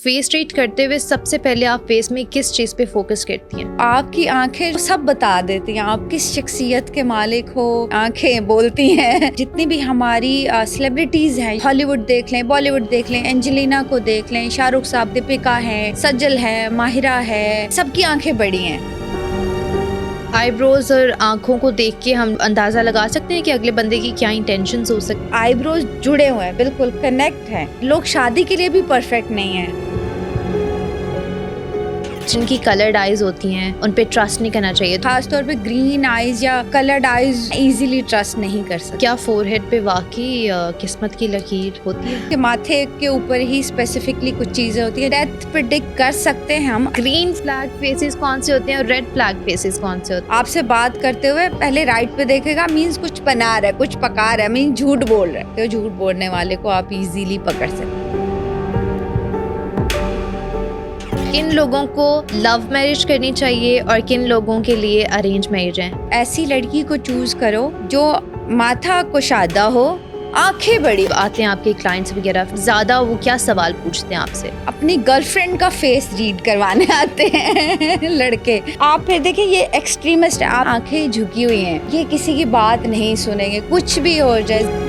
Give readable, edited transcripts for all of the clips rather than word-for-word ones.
Face treat करते हुए सबसे पहले आप फेस में किस चीज पे फोकस करती हैं? आपकी आंखें सब बता देती हैं आप किस शख्सियत के मालिक हो। आंखें बोलती हैं। जितनी भी हमारी सेलिब्रिटीज हैं, हॉलीवुड देख लें, बॉलीवुड देख लें, एंजेलिना को देख लें, शाहरुख साहब, दीपिका है, सज्जल है, माहिरा है, सबकी आंखें बड़ी हैं। आईब्रोज और आंखों को देख के हम अंदाजा लगा सकते हैं कि अगले बंदे की क्या इंटेंशंस हो सकती आईब्रोज जुड़े हुए हैं, बिल्कुल कनेक्ट हैं। लोग शादी के लिए भी परफेक्ट नहीं है। जिनकी कलर्ड आईज होती हैं उन पे ट्रस्ट नहीं करना चाहिए। खासतौर पे ग्रीन आईज या कलर्ड आईज इजीली ट्रस्ट नहीं कर सकते। क्या फोरहेड पे वाकई किस्मत की लकीर होती है? कि माथे के ऊपर ही स्पेसिफिकली कुछ चीजें होती है। डेथ प्रिडिक्ट कर सकते हैं हम। ग्रीन फ्लैग फेसेस कौन से होते हैं और रेड फ्लैग फेसेस कौन से होते हैं? आपसे बात करते हुए पहले राइट पे देखेगा, मीन्स कुछ बना रहा है, कुछ पका रहा है, मीन्स झूठ बोल रहा है। तो झूठ बोलने वाले को आप इजीली पकड़ सकते हैं। किन लोगों को लव मैरिज करनी चाहिए और किन लोगों के लिए अरेंज मैरिज है? ऐसी लड़की को चूज करो जो माथा कुशादा हो, आंखें बड़ी। आते हैं आपके क्लाइंट्स वगैरह, ज्यादा वो क्या सवाल पूछते हैं आपसे? अपनी गर्लफ्रेंड का फेस रीड करवाने आते हैं लड़के। आप फिर देखिए, ये एक्सट्रीमिस्ट है। आप आंखें झुकी हुई हैं, ये किसी की बात नहीं सुनेंगे, कुछ भी हो जाए।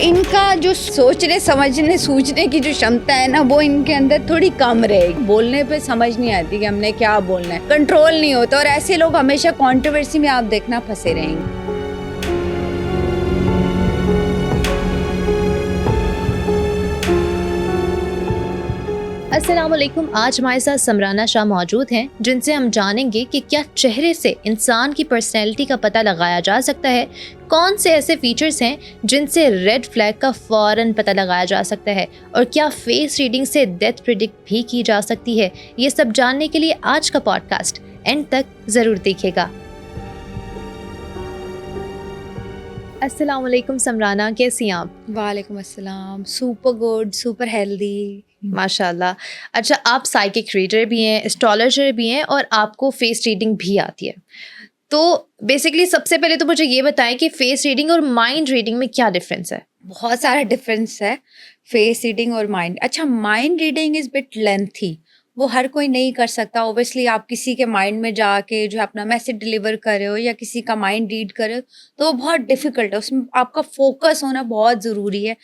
इनका जो सोचने समझने सूझने की जो क्षमता है ना, वो इनके अंदर थोड़ी कम रहेगी। बोलने पे समझ नहीं आती कि हमने क्या बोलना है, कंट्रोल नहीं होता। और ऐसे लोग हमेशा कंट्रोवर्सी में आप देखना फंसे रहेंगे। अस्सलाम वालेकुम। आज हमारे साथ समराना शाह मौजूद हैं, जिनसे हम जानेंगे कि क्या चेहरे से इंसान की पर्सनैलिटी का पता लगाया जा सकता है, कौन से ऐसे फीचर्स हैं जिनसे रेड फ्लैग का फौरन पता लगाया जा सकता है, और क्या फेस रीडिंग से डेथ प्रिडिक्ट भी की जा सकती है। ये सब जानने के लिए आज का पॉडकास्ट एंड तक ज़रूर देखिएगा। अस्सलाम वालेकुम समराना, कैसी हैं आप? वालेकुम अस्सलाम। सुपर गुड, सुपर हेल्दी, माशाल्लाह। अच्छा, आप साइकिक रीडर भी हैं, एस्ट्रोलॉजर भी हैं और आपको फेस रीडिंग भी आती है। तो बेसिकली सबसे पहले तो मुझे ये बताएं कि फेस रीडिंग और माइंड रीडिंग में क्या डिफरेंस है? बहुत सारा डिफरेंस है फेस रीडिंग और माइंड। अच्छा, mind reading is bit lengthy, वो हर कोई नहीं कर सकता। ओबियसली आप किसी के माइंड में जाके जो अपना मैसेज डिलीवर कर रहे हो या किसी का माइंड रीड कर रहे हो, तो वो बहुत डिफिकल्ट है, उसमें आपका फोकस होना बहुत ज़रूरी है।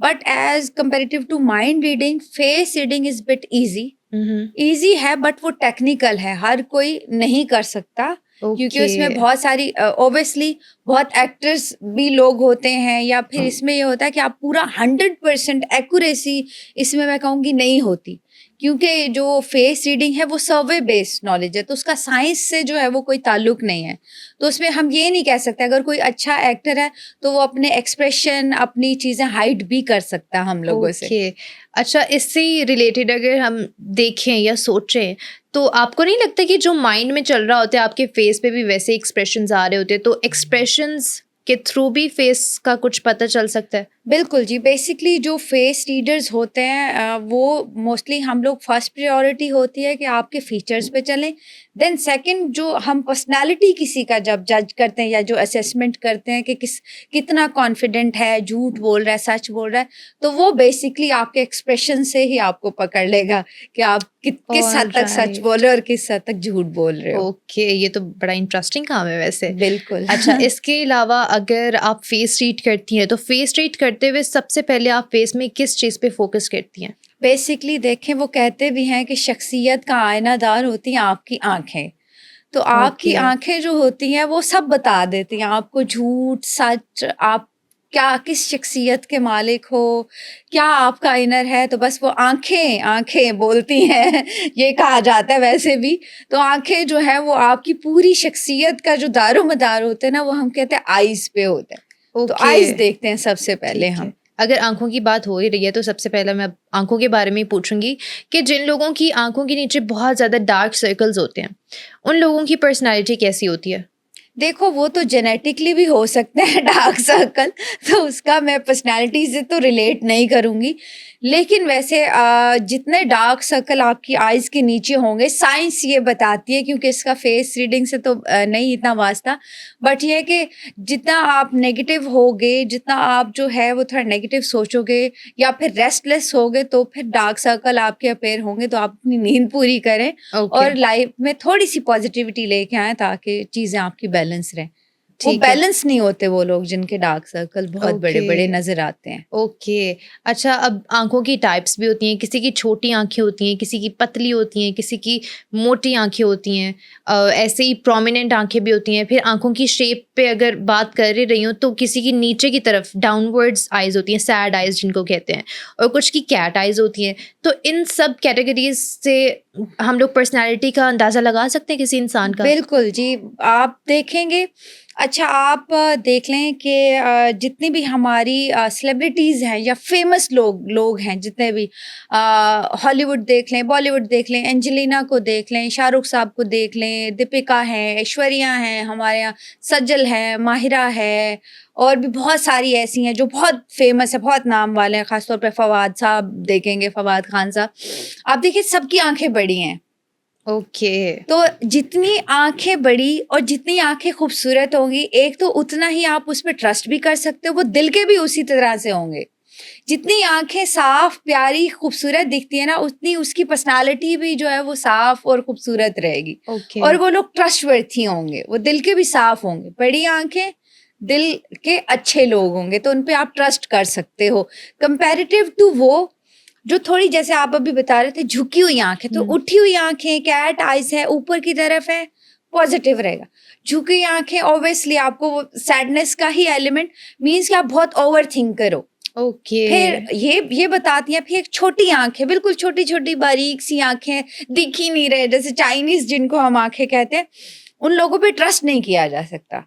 But as comparative to mind reading, face reading is bit easy है, बट वो टेक्निकल है, हर कोई नहीं कर सकता। क्योंकि उसमें बहुत सारी ओबियसली बहुत एक्टर्स भी लोग होते हैं, या फिर इसमें ये होता है कि आप पूरा 100% एक्यूरेसी इसमें मैं कहूँगी नहीं होती। क्योंकि जो फेस रीडिंग है वो सर्वे बेस्ड नॉलेज है, तो उसका साइंस से जो है वो कोई ताल्लुक नहीं है। तो उसमें हम ये नहीं कह सकते अगर कोई अच्छा एक्टर है तो वो अपने एक्सप्रेशन, अपनी चीज़ें हाइड भी कर सकता है हम लोगों से। अच्छा, इससे रिलेटेड अगर हम देखें या सोचें, तो आपको नहीं लगता कि जो माइंड में चल रहा होता है आपके फेस पे भी वैसे एक्सप्रेशंस आ रहे होते हैं, तो एक्सप्रेशंस के थ्रू भी फेस का कुछ पता चल सकता है? बिल्कुल जी। बेसिकली जो फेस रीडर्स होते हैं वो मोस्टली हम लोग फर्स्ट प्रायोरिटी होती है कि आपके फीचर्स पे चलें। देन सेकंड, जो हम पर्सनालिटी किसी का जब जज करते हैं या जो असेसमेंट करते हैं कि कितना कॉन्फिडेंट है, झूठ बोल रहा है, सच बोल रहा है, तो वो बेसिकली आपके एक्सप्रेशन से ही आपको पकड़ लेगा कि आप किस हद तक सच बोल रहे हो और किस हद तक झूठ बोल रहे हो। ओके, ये तो बड़ा इंटरेस्टिंग काम है वैसे। बिल्कुल। अच्छा, इसके अलावा अगर आप फेस रीड करती हैं, तो फेस रीड करते हुए सबसे पहले आप फेस में किस चीज़ पे फोकस करती हैं? बेसिकली देखें, वो कहते भी हैं कि शख्सियत का आईनादार होती हैं आपकी आंखें। तो आपकी आंखें जो होती हैं वो सब बता देती हैं आपको, झूठ सच, आप क्या किस शख्सियत के मालिक हो, क्या आपका इनर है। तो बस वो आंखें आंखें बोलती हैं ये कहा जाता है वैसे भी। तो आंखें जो है वो आपकी पूरी शख्सियत का जो दारोमदार होते हैं ना, वो हम कहते हैं आईज पे होते हैं। तो आईज देखते हैं सबसे पहले हम। अगर आंखों की बात हो ही रही है तो सबसे पहले मैं आंखों के बारे में ही पूछूंगी कि जिन लोगों की आंखों के नीचे बहुत ज़्यादा डार्क सर्कल्स होते हैं, उन लोगों की पर्सनालिटी कैसी होती है? देखो वो तो जेनेटिकली भी हो सकते हैं डार्क सर्कल, तो उसका मैं पर्सनैलिटी से तो रिलेट नहीं करूँगी। लेकिन वैसे जितने डार्क सर्कल आपकी आइज़ के नीचे होंगे, साइंस ये बताती है, क्योंकि इसका फेस रीडिंग से तो नहीं इतना वास्ता, बट ये है कि जितना आप नेगेटिव होगे, जितना आप जो है वो थोड़ा नेगेटिव सोचोगे या फिर रेस्टलेस होगे, तो फिर डार्क सर्कल आपके अपीयर होंगे। तो आप अपनी नींद पूरी करें ओके, और लाइफ में थोड़ी-सी पॉजिटिविटी लेके आएँ, ताकि चीज़ें आपकी बैलेंस रहें। वो ठीक है। बैलेंस नहीं होते वो लोग जिनके डार्क सर्कल बहुत ओके। बड़े-बड़े नज़र आते हैं। ओके। अच्छा, अब आँखों की टाइप्स भी होती हैं, किसी की छोटी आँखें होती हैं, किसी की पतली होती हैं, किसी की मोटी आँखें होती हैं। ऐसे ही प्रोमिनेंट आँखें भी होती हैं। फिर आँखों की शेप पे अगर बात कर ही रही हूँ, तो किसी की नीचे की तरफ डाउनवर्ड्स आइज़ होती हैं, सैड आइज़ जिनको कहते हैं, और कुछ की कैट आइज़ होती हैं। तो इन सब कैटेगरीज़ से हम लोग पर्सनैलिटी का अंदाज़ा लगा सकते हैं किसी इंसान का? बिल्कुल जी, आप देखेंगे। अच्छा, आप देख लें कि जितनी भी हमारी सेलिब्रिटीज़ हैं या फ़ेमस लोग लोग हैं, जितने भी हॉलीवुड देख लें, बॉलीवुड देख लें, एंजेलिना को देख लें, शाहरुख साहब को देख लें, दीपिका हैं, ऐश्वर्या हैं, हमारे यहाँ सज्जल है, माहिरा है, और भी बहुत सारी ऐसी हैं जो बहुत फ़ेमस है, बहुत नाम वाले हैं। ख़ास तौर पे फ़वाद साहब देखेंगे, फ़वाद ख़ान साहब। आप देखिए सबकी आँखें बड़ी हैं। ओके। तो जितनी आँखें बड़ी और जितनी आँखें खूबसूरत होंगी, एक तो उतना ही आप उस पे ट्रस्ट भी कर सकते हो, वो दिल के भी उसी तरह से होंगे। जितनी आँखें साफ, प्यारी, खूबसूरत दिखती है ना, उतनी उसकी पर्सनैलिटी भी जो है वो साफ और खूबसूरत रहेगी। ओके। और वो लोग ट्रस्टवर्थी होंगे, वो दिल के भी साफ होंगे। बड़ी आँखें, दिल के अच्छे लोग होंगे, तो उन पे आप ट्रस्ट कर सकते हो। कंपैरेटिव टू वो जो थोड़ी, जैसे आप अभी बता रहे थे, झुकी हुई आँखें, तो हुँ। उठी हुई आँखें, कैट आइज़ है, ऊपर की तरफ है, पॉज़िटिव रहेगा। झुकी हुई आँखें ऑब्वियसली आपको वो सैडनेस का ही एलिमेंट, मीन्स कि आप बहुत ओवरथिंक करो। ओके। फिर ये बताती हैं। फिर एक छोटी आँखें, बिल्कुल छोटी-छोटी बारीक-सी आँखें, दिख ही नहीं रहे, जैसे चाइनीज़ जिनको हम आँखें कहते हैं, उन लोगों पे ट्रस्ट नहीं किया जा सकता।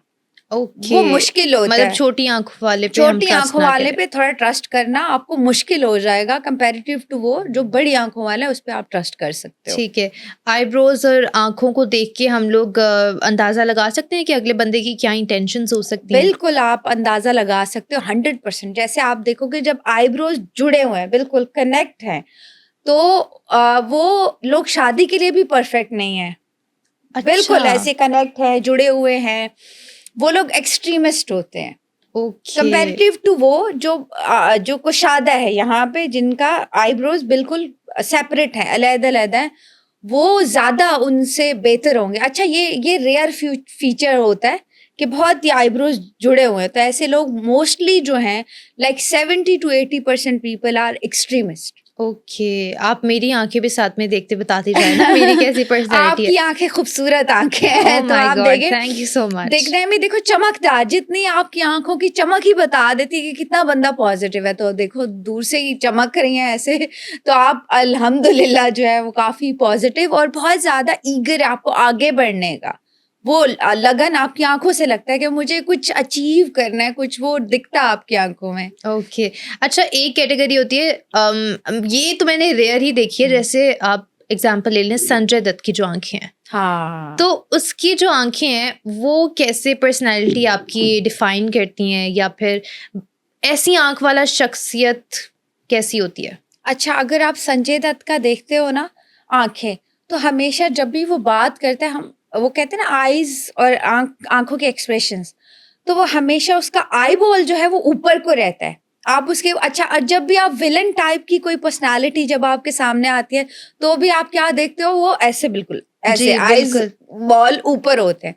ओके। वो मुश्किल होता मतलब है। छोटी आँख वाले पे हम छोटी ट्रस्ट आँखों ना वाले करें। पे थोड़ा ट्रस्ट करना आपको मुश्किल हो जाएगा, कंपैरेटिव टू वो जो बड़ी आँखों वाला है, उस पे आप ट्रस्ट कर सकते हो। ठीक है। आईब्रोज़ और आँखों को देख के हम लोग अंदाज़ा लगा सकते हैं कि अगले बंदे की क्या इंटेंशंस हो सकती हैं? बिल्कुल, आप अंदाज़ा लगा सकते हो 100%। जैसे आप देखोगे जब आईब्रोज़ जुड़े हुए हैं, बिल्कुल कनेक्ट हैं, तो वो लोग शादी के लिए भी परफेक्ट नहीं हैं। अच्छा। बिल्कुल ऐसे कनेक्ट हैं, जुड़े हुए हैं, वो लोग एक्सट्रीमिस्ट होते हैं। ओके। कंपैरेटिव टू वो जो कुशादा है यहाँ पे, जिनका आईब्रोज बिल्कुल सेपरेट है, अलग-अलग है, वो ज़्यादा उनसे बेहतर होंगे। अच्छा, ये रेयर फीचर होता है कि बहुत ही आईब्रोज जुड़े हुए हैं, तो ऐसे लोग मोस्टली जो हैं, like 70 to 80% people are extremist. Okay. आप मेरी आँखें भी साथ में देखते बताते जाएँ ना मेरी कैसी पर्सनैलिटी है। आपकी आँखें खूबसूरत आँखें ओह हैं, तो माय आप गॉड! देखें, थैंक यू सो मच। देखने में देखो चमकदार, जितनी आपकी आँखों की चमक ही बता देती है कि कितना बंदा पॉजिटिव है। तो देखो दूर से ही चमक रही हैं ऐसे, तो आप अल्हम्दुलिल्लाह जो है वो काफ़ी पॉजिटिव और बहुत ज़्यादा ईगर है आपको आगे बढ़ने का। वो लगन आपकी आँखों से लगता है कि मुझे कुछ अचीव करना है, कुछ वो दिखता है आपकी आँखों में। ओके। अच्छा, एक कैटेगरी होती है, ये तो मैंने रेयर ही देखी है, जैसे आप एग्ज़ाम्पल ले लें संजय दत्त की जो आँखें हैं। हाँ। तो उसकी जो आँखें हैं, वो कैसे पर्सनैलिटी आपकी डिफ़ाइन करती हैं, या फिर ऐसी आँख वाला शख्सियत कैसी होती है? अच्छा, अगर आप संजय दत्त का देखते हो ना आँखें, तो हमेशा जब भी वो बात करता है, हम वो कहते हैं ना आईज़ और आँखों के एक्सप्रेशंस, तो वो हमेशा उसका आई बॉल जो है वो ऊपर को रहता है। आप उसके अच्छा, जब भी आप विलेन टाइप की कोई पर्सनैलिटी जब आपके सामने आती है, तो भी आप क्या देखते हो, वो ऐसे बिल्कुल ऐसे जी, आईज़ बिल्कुल। बॉल ऊपर होते हैं।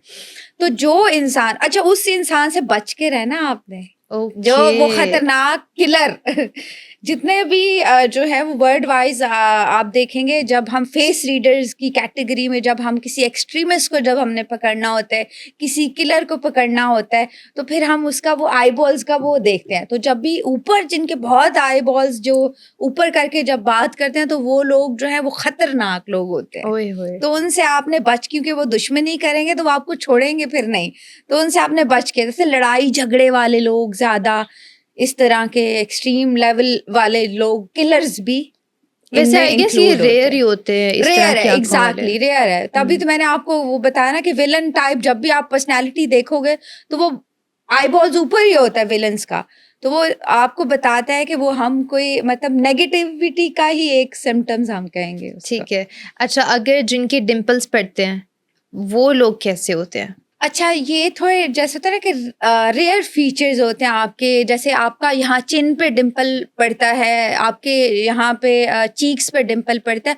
तो जो इंसान, अच्छा उस इंसान से बच के रहना आपने। जो ओके। वो खतरनाक किलर जितने भी जो है वो वर्ल्ड वाइज आप देखेंगे, जब हम फेस रीडर्स की कैटेगरी में, जब हम किसी एक्सट्रीमिस्ट को जब हमने पकड़ना होता है, किसी किलर को पकड़ना होता है, तो फिर हम उसका वो आई बॉल्स का वो देखते हैं। तो जब भी ऊपर जिनके बहुत आई बॉल्स जो ऊपर करके जब बात करते हैं, तो वो लोग जो है वो खतरनाक लोग होते हैं। ओए होए! तो उनसे आपने बच, क्योंकि वो दुश्मनी करेंगे तो वो आपको छोड़ेंगे फिर नहीं। तो उनसे आपने बच के, जैसे लड़ाई झगड़े वाले लोग ज़्यादा, इस तरह के एक्सट्रीम लेवल वाले लोग, किलर्स भी, वैसे इनमें आई गेस ये इंक्लूड होते रेयर ही हैं। होते हैं इस तरह रेयर के है, आंखों वाले। एग्जैक्टली रेयर है। तभी तो मैंने आपको वो बताया ना कि विलन टाइप जब भी आप पर्सनैलिटी देखोगे तो वो आईबॉल्स ऊपर ही होता है विलन्स का, तो वो आपको बताता है कि वो हम कोई मतलब नेगेटिविटी का ही एक सिम्टम्स हम कहेंगे उसको। ठीक है। अच्छा, अगर जिनके डिंपल्स पड़ते हैं वो लोग कैसे होते हैं? अच्छा, ये थोड़े जैसे होता है ना कि रेयर फीचर्स होते हैं आपके, जैसे आपका यहाँ चिन पे डिम्पल पड़ता है, आपके यहाँ पे चीक्स पे डिम्पल पड़ता है।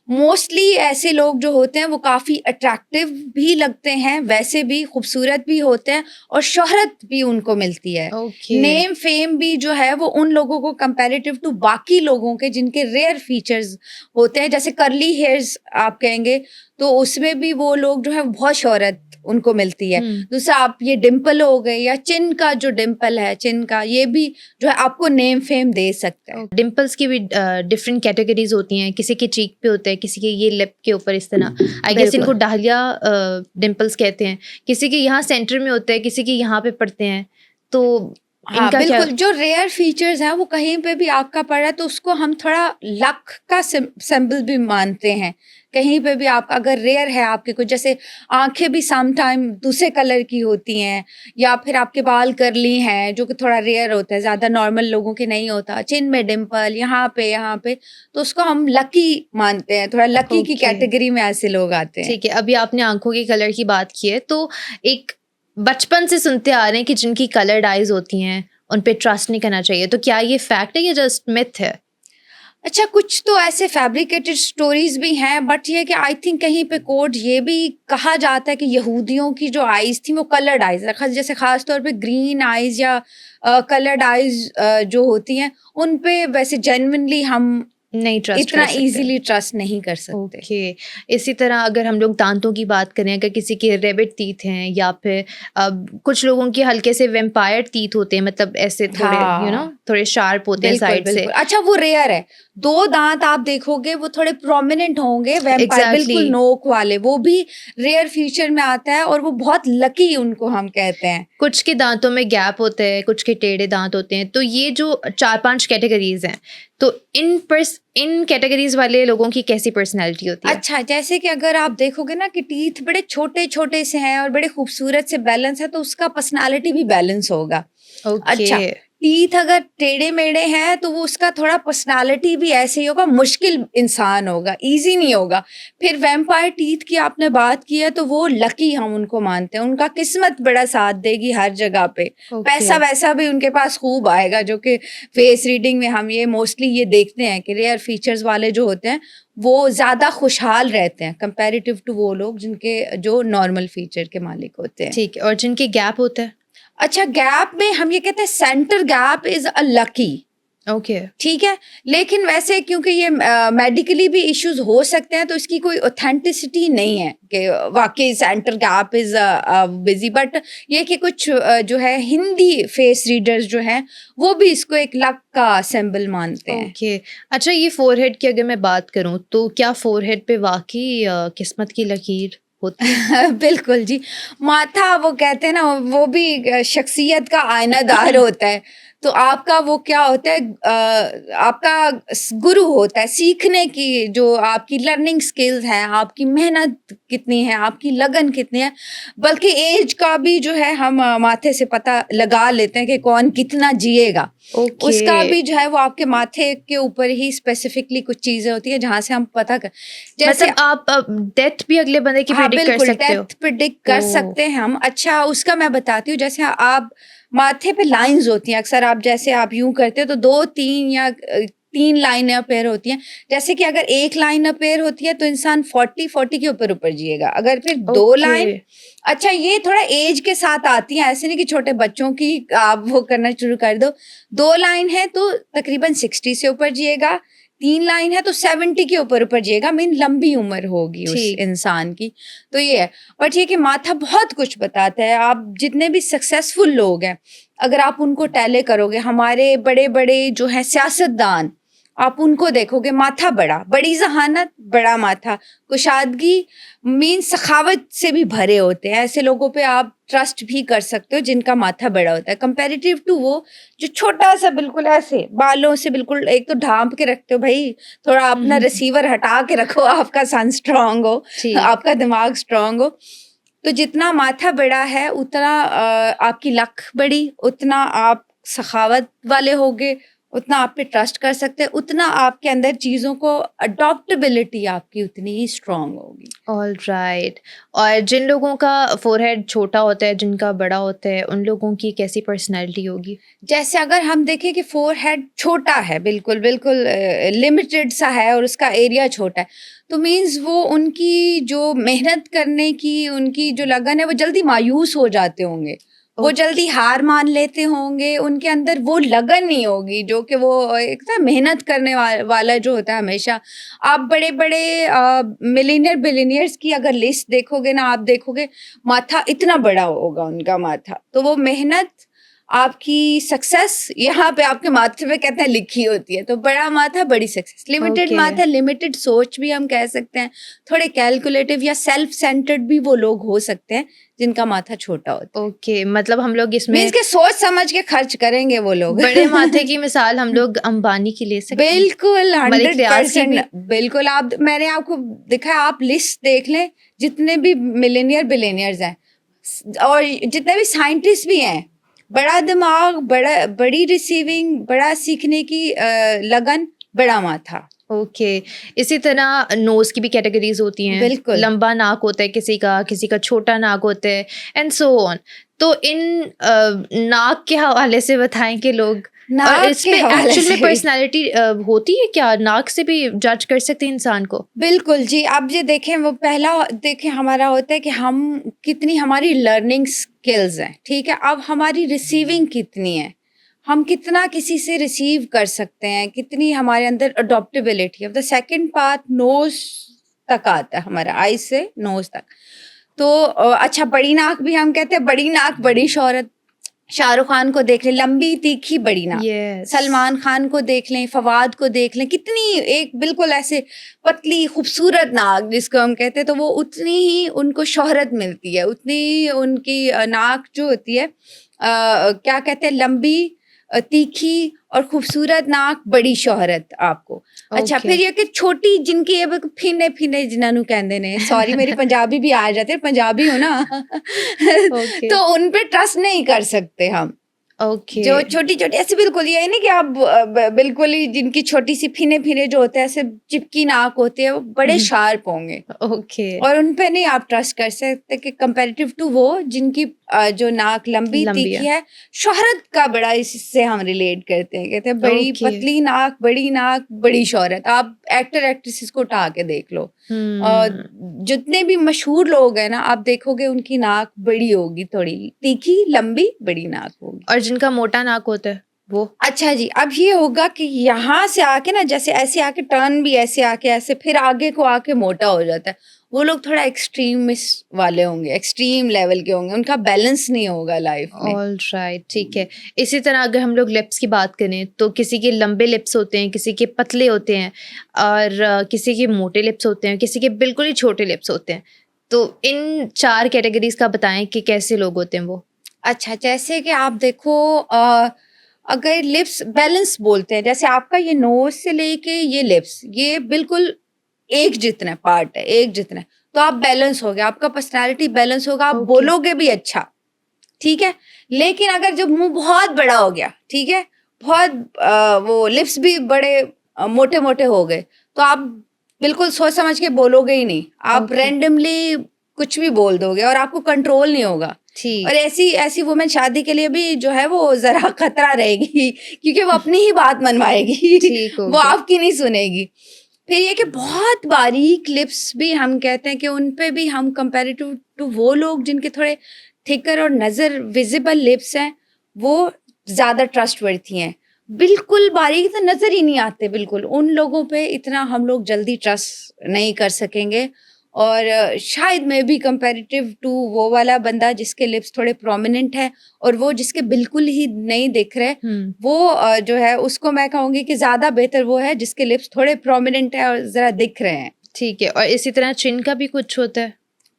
मोस्टली ऐसे लोग जो होते हैं वो काफ़ी अट्रैक्टिव भी लगते हैं, वैसे भी खूबसूरत भी होते हैं और शोहरत भी उनको मिलती है। ओके। नेम फेम भी जो है वो उन लोगों को कंपैरेटिव टू बाकी लोगों के जिनके रेयर फीचर्स होते हैं, जैसे कर्ली हेयर्स आप कहेंगे, तो उसमें भी वो लोग जो है बहुत शोहरत उनको मिलती है। दूसरा आप ये डिम्पल हो गए या चिन का जो डिम्पल है, चिन का ये भी जो है आपको नेम फेम दे सकता है। डिंपल्स की भी डिफरेंट कैटेगरीज होती हैं, किसी के चीक पे होता है, किसी के ये लिप के ऊपर इस तरह, आई गेस इनको बिल्कुल। डालिया डिंपल्स कहते हैं, किसी के यहाँ सेंटर में होता है, किसी के यहाँ पे पड़ते हैं, तो हाँ, इनका क्या? बिल्कुल, जो रेयर फीचर्स हैं वो कहीं पे भी आपका पड़ रहा है तो उसको हम थोड़ा लक का सिंबल भी मानते हैं। कहीं पे भी आपका अगर रेयर है आपके कुछ, जैसे आँखें भी सम टाइम दूसरे कलर की होती हैं या फिर आपके बाल कर्ली हैं जो कि थोड़ा रेयर होता है, ज़्यादा नॉर्मल लोगों के नहीं होता। चिन में डिम्पल यहाँ पे, तो उसको हम लकी मानते हैं, थोड़ा लकी की ओके, कैटेगरी में ऐसे लोग आते हैं। ठीक है। अभी आपने आंखों के कलर की बात की है, तो एक बचपन से सुनते आ रहे हैं कि जिनकी कलर्ड आइज होती हैं उन पे ट्रस्ट नहीं करना चाहिए, तो क्या ये फैक्ट है या जस्ट मिथ है? अच्छा, कुछ तो ऐसे फैब्रिकेटेड स्टोरीज भी हैं, बट ये कि आई थिंक कहीं पे कोड ये भी कहा जाता है कि यहूदियों की जो आइज़ थी वो कलर्ड आइज़ रखा, जैसे ख़ास तौर पे ग्रीन आइज़ या कलर्ड आइज़ जो होती हैं, उन पे वैसे जेन्युइनली हम नहीं ट्रस्ट इतना कर सकते। ईज़िली ट्रस्ट नहीं कर सकते। ओके। इसी तरह अगर हम लोग दांतों की बात करें, अगर किसी के रैबिट टीथ हैं या फिर कुछ लोगों के हल्के से वेम्पायर टीथ होते हैं, मतलब ऐसे थोड़े हाँ। थोड़े शार्प होते हैं बिल्कुल, साइड से। बिल्कुल। अच्छा, वो रेयर है। 2 दाँत आप देखोगे वो थोड़े प्रोमिनेंट होंगे, वैम्पायर एग्जैक्टली। बिल्कुल नोक वाले, वो भी रेयर फीचर में आता है और वो बहुत लकी उनको हम कहते हैं। कुछ के दांतों में गैप होता है, कुछ के टेढ़े दांत होते हैं, तो ये जो 4-5 कैटेगरीज हैं, तो इन कैटेगरीज वाले लोगों की कैसी पर्सनैलिटी होती है? अच्छा, जैसे कि अगर आप देखोगे ना कि टीथ बड़े छोटे-छोटे से हैं और बड़े खूबसूरत से बैलेंस है, तो उसका पर्सनैलिटी भी बैलेंस होगा। ओके। अच्छा, टीथ अगर टेढ़े-मेढ़े हैं तो वो उसका थोड़ा पर्सनैलिटी भी ऐसे ही होगा, मुश्किल इंसान होगा, ईज़ी नहीं होगा। फिर वैम्पायर टीथ की आपने बात की है तो वो लकी हम उनको मानते हैं, उनका किस्मत बड़ा साथ देगी हर जगह पे। ओके। पैसा-वैसा भी उनके पास खूब आएगा, जो कि फेस रीडिंग में हम ये मोस्टली ये देखते हैं कि रेयर फीचर्स वाले जो होते हैं, वो ज़्यादा खुशहाल रहते हैं कंपैरेटिव टू वो लोग जिनके जो नॉर्मल फीचर के मालिक होते हैं। ठीक है, और जिनके गैप होता है? अच्छा, गैप में हम ये कहते हैं centre gap is a lucky. Okay. ठीक है, लेकिन वैसे क्योंकि ये मेडिकली भी इश्यूज हो सकते हैं तो इसकी कोई ऑथेंटिसिटी नहीं है कि वाकई centre gap is busy, but ये कि कुछ जो है हिंदी फेस रीडर्स जो हैं वो भी इसको एक लक का सिंबल मानते हैं। ओके। अच्छा, ये फोरहेड की अगर मैं बात करूं, तो क्या फोरहेड पे वाकई किस्मत की लकीर होती है? बिल्कुल जी, माथा वो कहते हैं ना वो भी शख्सियत का आईनादार होता है। तो आपका वो क्या होता है, आपका गुरु होता है, सीखने की जो आपकी लर्निंग स्किल्स हैं, आपकी मेहनत कितनी है, आपकी लगन कितनी है, बल्कि एज का भी जो है हम माथे से पता लगा लेते हैं कि कौन कितना जिएगा। ओके। उसका भी जो है वो आपके माथे के ऊपर ही स्पेसिफिकली कुछ चीजें होती है जहां से हम पता कर, जैसे मतलब आप डेथ भी अगले बंदे की हाँ, प्रिडिक्ट कर बिल्कुल, सकते हो? डेप्थ प्रेडिक्ट कर ओह! सकते हैं हम। अच्छा, उसका मैं बताती हूँ, जैसे आप माथे पे लाइन्स होती हैं, अक्सर आप जैसे आप यूँ करते हो तो 2-3 या 3 लाइनें अपीयर होती हैं। जैसे कि अगर 1 लाइन अपीयर होती है तो इंसान 40 के ऊपर जिएगा। अगर फिर 2 ओके। लाइन, अच्छा ये थोड़ा ऐज के साथ आती हैं, ऐसे नहीं कि छोटे बच्चों की आप वो करना शुरू कर दो। 2 लाइन है तो तकरीबन 60 से ऊपर जिएगा, 3 लाइन है तो 70 के ऊपर जिएगा, मीन लंबी उम्र होगी उस ठीक। इंसान की। तो ये है, बट ये कि माथा बहुत कुछ बताता है। आप जितने भी सक्सेसफुल लोग हैं, अगर आप उनको टैले करोगे, हमारे बड़े-बड़े जो हैं सियासतदान, आप उनको देखोगे, माथा बड़ा, बड़ी ज़हानत, बड़ा माथा, कुशादगी मीन्स सखावत से भी भरे होते हैं। ऐसे लोगों पे आप ट्रस्ट भी कर सकते हो जिनका माथा बड़ा होता है, कंपैरेटिव टू वो जो छोटा-सा बिल्कुल ऐसे बालों से बिल्कुल एक तो ढाँप के रखते हो भई, थोड़ा अपना रिसीवर हटा के रखो, आपका सन स्ट्रॉन्ग हो, ठीक। आपका दिमाग स्ट्रॉन्ग हो। तो जितना माथा बड़ा है उतना आपकी लक बड़ी, उतना आप सखावत वाले होगे, उतना आप पे ट्रस्ट कर सकते हैं, उतना आपके अंदर चीज़ों को अडॉप्टेबिलिटी आपकी उतनी ही स्ट्रॉन्ग होगी। All right. और जिन लोगों का फोरहेड छोटा होता है, जिनका बड़ा होता है, उन लोगों की कैसी पर्सनैलिटी होगी? जैसे अगर हम देखें कि फोरहेड छोटा है, बिल्कुल, बिल्कुल लिमिटेड सा है और उसका एरिया छोटा है, तो मीन्स वो उनकी जो मेहनत करने की उनकी जो लगन है, वो जल्दी मायूस हो जाते होंगे। वो जल्दी हार मान लेते होंगे, उनके अंदर वो लगन नहीं होगी जो कि वो एक ना मेहनत करने वाला जो होता है हमेशा। आप बड़े-बड़े मिलियनियर, बिलियनियर्स की अगर लिस्ट देखोगे ना, आप देखोगे माथा इतना बड़ा होगा उनका माथा। तो वो मेहनत आपकी सक्सेस यहाँ पे आपके माथे पे कहते हैं लिखी होती है। तो बड़ा माथा बड़ी सक्सेस, लिमिटेड ओके। माथा लिमिटेड सोच भी हम कह सकते हैं। थोड़े कैलकुलेटिव या सेल्फ सेंटर्ड भी वो लोग हो सकते हैं जिनका माथा छोटा होता है। ओके, मतलब हम लोग इसमें मीन्स के सोच समझ के खर्च करेंगे वो लोग। बड़े माथे की मिसाल हम लोग अंबानी की ले सकते हैं, बिल्कुल मलिक रियाज की भी। 100% बिल्कुल। आप मैंने आपको दिखाया, आप लिस्ट देख लें जितने भी मिलेनियर बिलेनियर्स हैं और जितने भी साइंटिस्ट भी हैं, बड़ा दिमाग, बड़ी रिसीविंग, बड़ा सीखने की लगन, बड़ा माथा। ओके। इसी तरह नोज की भी कैटेगरीज होती हैं। बिल्कुल। लंबा नाक होता है किसी का छोटा नाक होता है, एंड सो ऑन। तो इन नाक के हवाले से बताएं कि लोग, और नाक इस के पे हवाले एक्चुअल में से पर्सनालिटी होती है क्या? नाक से भी जज कर सकते हैं इंसान को? बिल्कुल जी। अब ये देखें, वो पहला देखें हमारा होता है कि हम कितनी हमारी लर्निंग स्किल्स हैं, ठीक है? अब हमारी रिसीविंग कितनी है, हम कितना किसी से रिसीव कर सकते हैं, कितनी हमारे अंदर अडॉप्टेबिलिटी है। द सेकंड पार्ट नोज तक आता है हमारा, आई से नोज तक। तो अच्छा, बड़ी नाक भी हम कहते हैं, बड़ी नाक बड़ी शोहरत। शाहरुख खान को देख लें, लंबी तीखी बड़ी नाक। यस। सलमान खान को देख लें, फवाद को देख लें, कितनी एक बिल्कुल ऐसे पतली खूबसूरत नाक जिसको हम कहते हैं, तो वो उतनी ही उनको शोहरत मिलती है, उतनी ही उनकी नाक जो होती है क्या कहते हैं, लंबी, तीखी और खूबसूरत नाक, बड़ी शोहरत आपको। अच्छा, ओके। फिर ये कि छोटी जिनकी ये फिने फिने जिन्होंने कहते ने, सॉरी मेरी पंजाबी भी आ जाती है, पंजाबी हो ना। ओके। तो उन पे ट्रस्ट नहीं कर सकते हम। ओके। जो छोटी-छोटी ऐसे, बिल्कुल ये नहीं कि आप बिल्कुल ही जिनकी छोटी-सी फिने-फिने जो होते हैं, ऐसे चिपकी नाक होती है, वो बड़े शार्प होंगे ओके। और उन पे नहीं आप ट्रस्ट कर सकते कि कंपैरेटिव टू वो जिनकी जो नाक लंबी लंबी तीखी है। है। शोहरत का बड़ा इससे हम रिलेट करते हैं, कहते हैं बड़ी ओके। पतली नाक, बड़ी शोहरत। आप एक्टर एक्ट्रेसेस को उठा के देख लो, जितने भी मशहूर लोग हैं ना, आप देखोगे उनकी नाक बड़ी होगी, थोड़ी तीखी, लंबी, बड़ी नाक होगी। और जिनका मोटा नाक होता है वो? अच्छा जी, अब ये होगा कि यहाँ से आके ना, जैसे ऐसे आके टर्न भी ऐसे आके ऐसे फिर आगे को आके मोटा हो जाता है। वो लोग थोड़ा एक्सट्रीमिस्ट वाले होंगे, एक्सट्रीम लेवल के होंगे, उनका बैलेंस नहीं होगा लाइफ में। ऑल राइट, ठीक है। इसी तरह अगर हम लोग लिप्स की बात करें तो किसी के लंबे लिप्स होते हैं, किसी के पतले होते हैं, और किसी के मोटे लिप्स होते हैं, किसी के बिल्कुल ही छोटे लिप्स होते हैं। तो इन 4 कैटेगरीज का बताएं कि कैसे लोग होते हैं वो? अच्छा, जैसे कि आप देखो, अगर लिप्स बैलेंस बोलते हैं, जैसे आपका ये नोज से लेके ये लिप्स, ये बिल्कुल एक जितना पार्ट है, एक जितना है, तो आप बैलेंस हो गया, आपका पर्सनालिटी बैलेंस होगा, आप ओके। बोलोगे भी अच्छा, ठीक है। लेकिन अगर जब मुंह बहुत बड़ा हो गया, ठीक है, बहुत वो लिप्स भी बड़े मोटे मोटे हो गए, तो आप बिल्कुल सोच समझ के बोलोगे ही नहीं, आप ओके। रैंडमली कुछ भी बोल दोगे और आपको कंट्रोल नहीं होगा। ठीक। और ऐसी ऐसी वुमेन शादी के लिए भी जो है वो जरा खतरा रहेगी, क्योंकि वो अपनी ही बात मनवाएगी। ठीक हो वो गया। आपकी नहीं सुनेगी। फिर ये कि बहुत बारीक लिप्स भी हम कहते हैं कि उन पे भी हम कंपैरेटिव टू वो लोग जिनके थोड़े थिकर और नज़र विजिबल लिप्स हैं, वो ज़्यादा ट्रस्टवर्थी हैं। बिल्कुल बारीक तो नज़र ही नहीं आते बिल्कुल, उन लोगों पे इतना हम लोग जल्दी ट्रस्ट नहीं कर सकेंगे और शायद मैं भी कंपैरेटिव टू वो वाला बंदा जिसके लिप्स थोड़े प्रोमिनेंट है और वो जिसके बिल्कुल ही नहीं दिख रहे, वो जो है उसको मैं कहूँगी कि ज़्यादा बेहतर वो है जिसके लिप्स थोड़े प्रोमिनेंट है और ज़रा दिख रहे हैं। ठीक है, और इसी तरह चिन का भी कुछ होता है?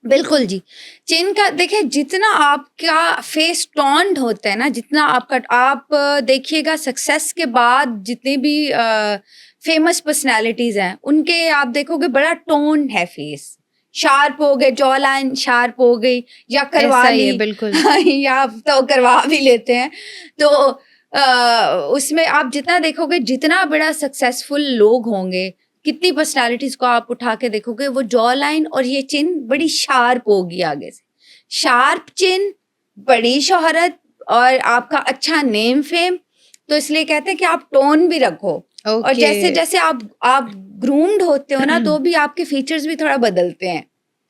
बिल्कुल जी। चिन का देखिए, जितना आपका फेस टोन्ड होता है ना, जितना आपका आप देखिएगा सक्सेस के बाद जितने भी फेमस पर्सनैलिटीज़ हैं, उनके आप देखोगे बड़ा टोन्ड है फेस। शार्प हो गए, जॉ लाइन शार्प हो गई या करवा ऐसा ही है, ली बिल्कुल। या तो करवा भी लेते हैं। तो उसमें आप जितना देखोगे, जितना बड़ा सक्सेसफुल लोग होंगे, कितनी पर्सनालिटीज को आप उठा के देखोगे, वो जॉ लाइन और ये चिन बड़ी शार्प होगी आगे से। शार्प चिन, बड़ी शोहरत और आपका अच्छा नेम फेम, तो इसलिए कहते हैं कि आप टोन भी रखो। और जैसे जैसे आप ग्रूम्ड होते हो ना, तो भी आपके फीचर्स भी थोड़ा बदलते हैं।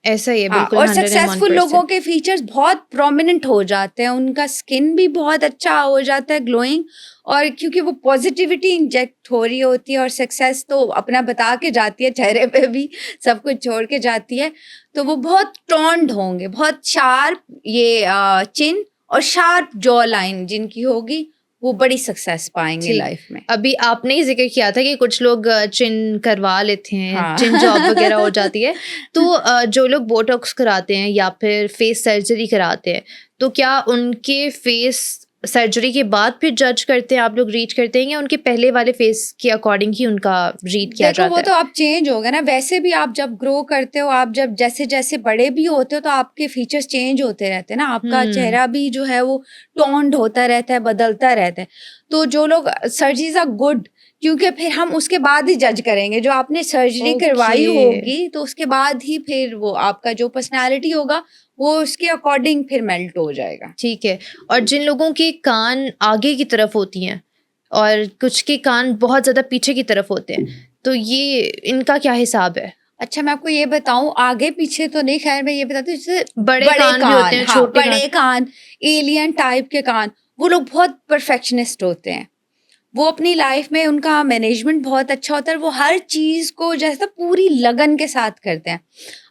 ऐसा ही है, हाँ, बिल्कुल और 101%। सक्सेसफुल लोगों के फीचर्स बहुत प्रोमिनेंट हो जाते हैं, उनका स्किन भी बहुत अच्छा हो जाता है, ग्लोइंग। और क्योंकि वो पॉजिटिविटी इंजेक्ट हो रही होती है और सक्सेस तो अपना बता के जाती है, चेहरे पे भी सब कुछ छोड़ के जाती है, तो वो बहुत टोन्ड होंगे, बहुत शार्प ये चिन और शार्प जॉ लाइन जिनकी होगी, वो बड़ी सक्सेस पाएंगे ठीक। लाइफ में। अभी आपने ही जिक्र किया था कि कुछ लोग चिन करवा लेते हैं, हाँ। चिन जॉब वगैरह हो जाती है, तो जो लोग बोटॉक्स कराते हैं या फिर फेस सर्जरी कराते हैं, तो क्या उनके फेस सर्जरी के बाद फिर जज करते हैं, आप लोग रीड करते हैं, या उनके पहले वाले फेस के अकॉर्डिंग ही उनका रीड किया देखो, जाता वो है? तो आप चेंज हो गए ना, वैसे भी आप जब ग्रो करते हो, आप जब जैसे जैसे बड़े भी होते हो, तो आपके फीचर्स चेंज होते रहते हैं ना, आपका चेहरा भी जो है वो टोन्ड होता रहता है, बदलता रहता है। तो जो लोग सर्जरीज आर गुड, क्योंकि फिर हम उसके बाद ही जज करेंगे, जो आपने सर्जरी करवाई होगी तो उसके बाद ही फिर वो आपका जो पर्सनैलिटी होगा वो उसके अकॉर्डिंग फिर मेल्ट हो जाएगा। ठीक है। और जिन लोगों के कान आगे की तरफ होती हैं और कुछ के कान बहुत ज़्यादा पीछे की तरफ होते हैं, तो ये इनका क्या हिसाब है? अच्छा, मैं आपको ये बताऊं, आगे पीछे तो नहीं, खैर मैं ये बताती हूँ, जैसे बड़े कान भी होते हैं, हाँ, छोटे बड़े कान, एलियन टाइप के कान, वो लोग बहुत परफेक्शनिस्ट होते हैं। वो अपनी लाइफ में उनका मैनेजमेंट बहुत अच्छा होता है, वो हर चीज़ को जैसे पूरी लगन के साथ करते हैं।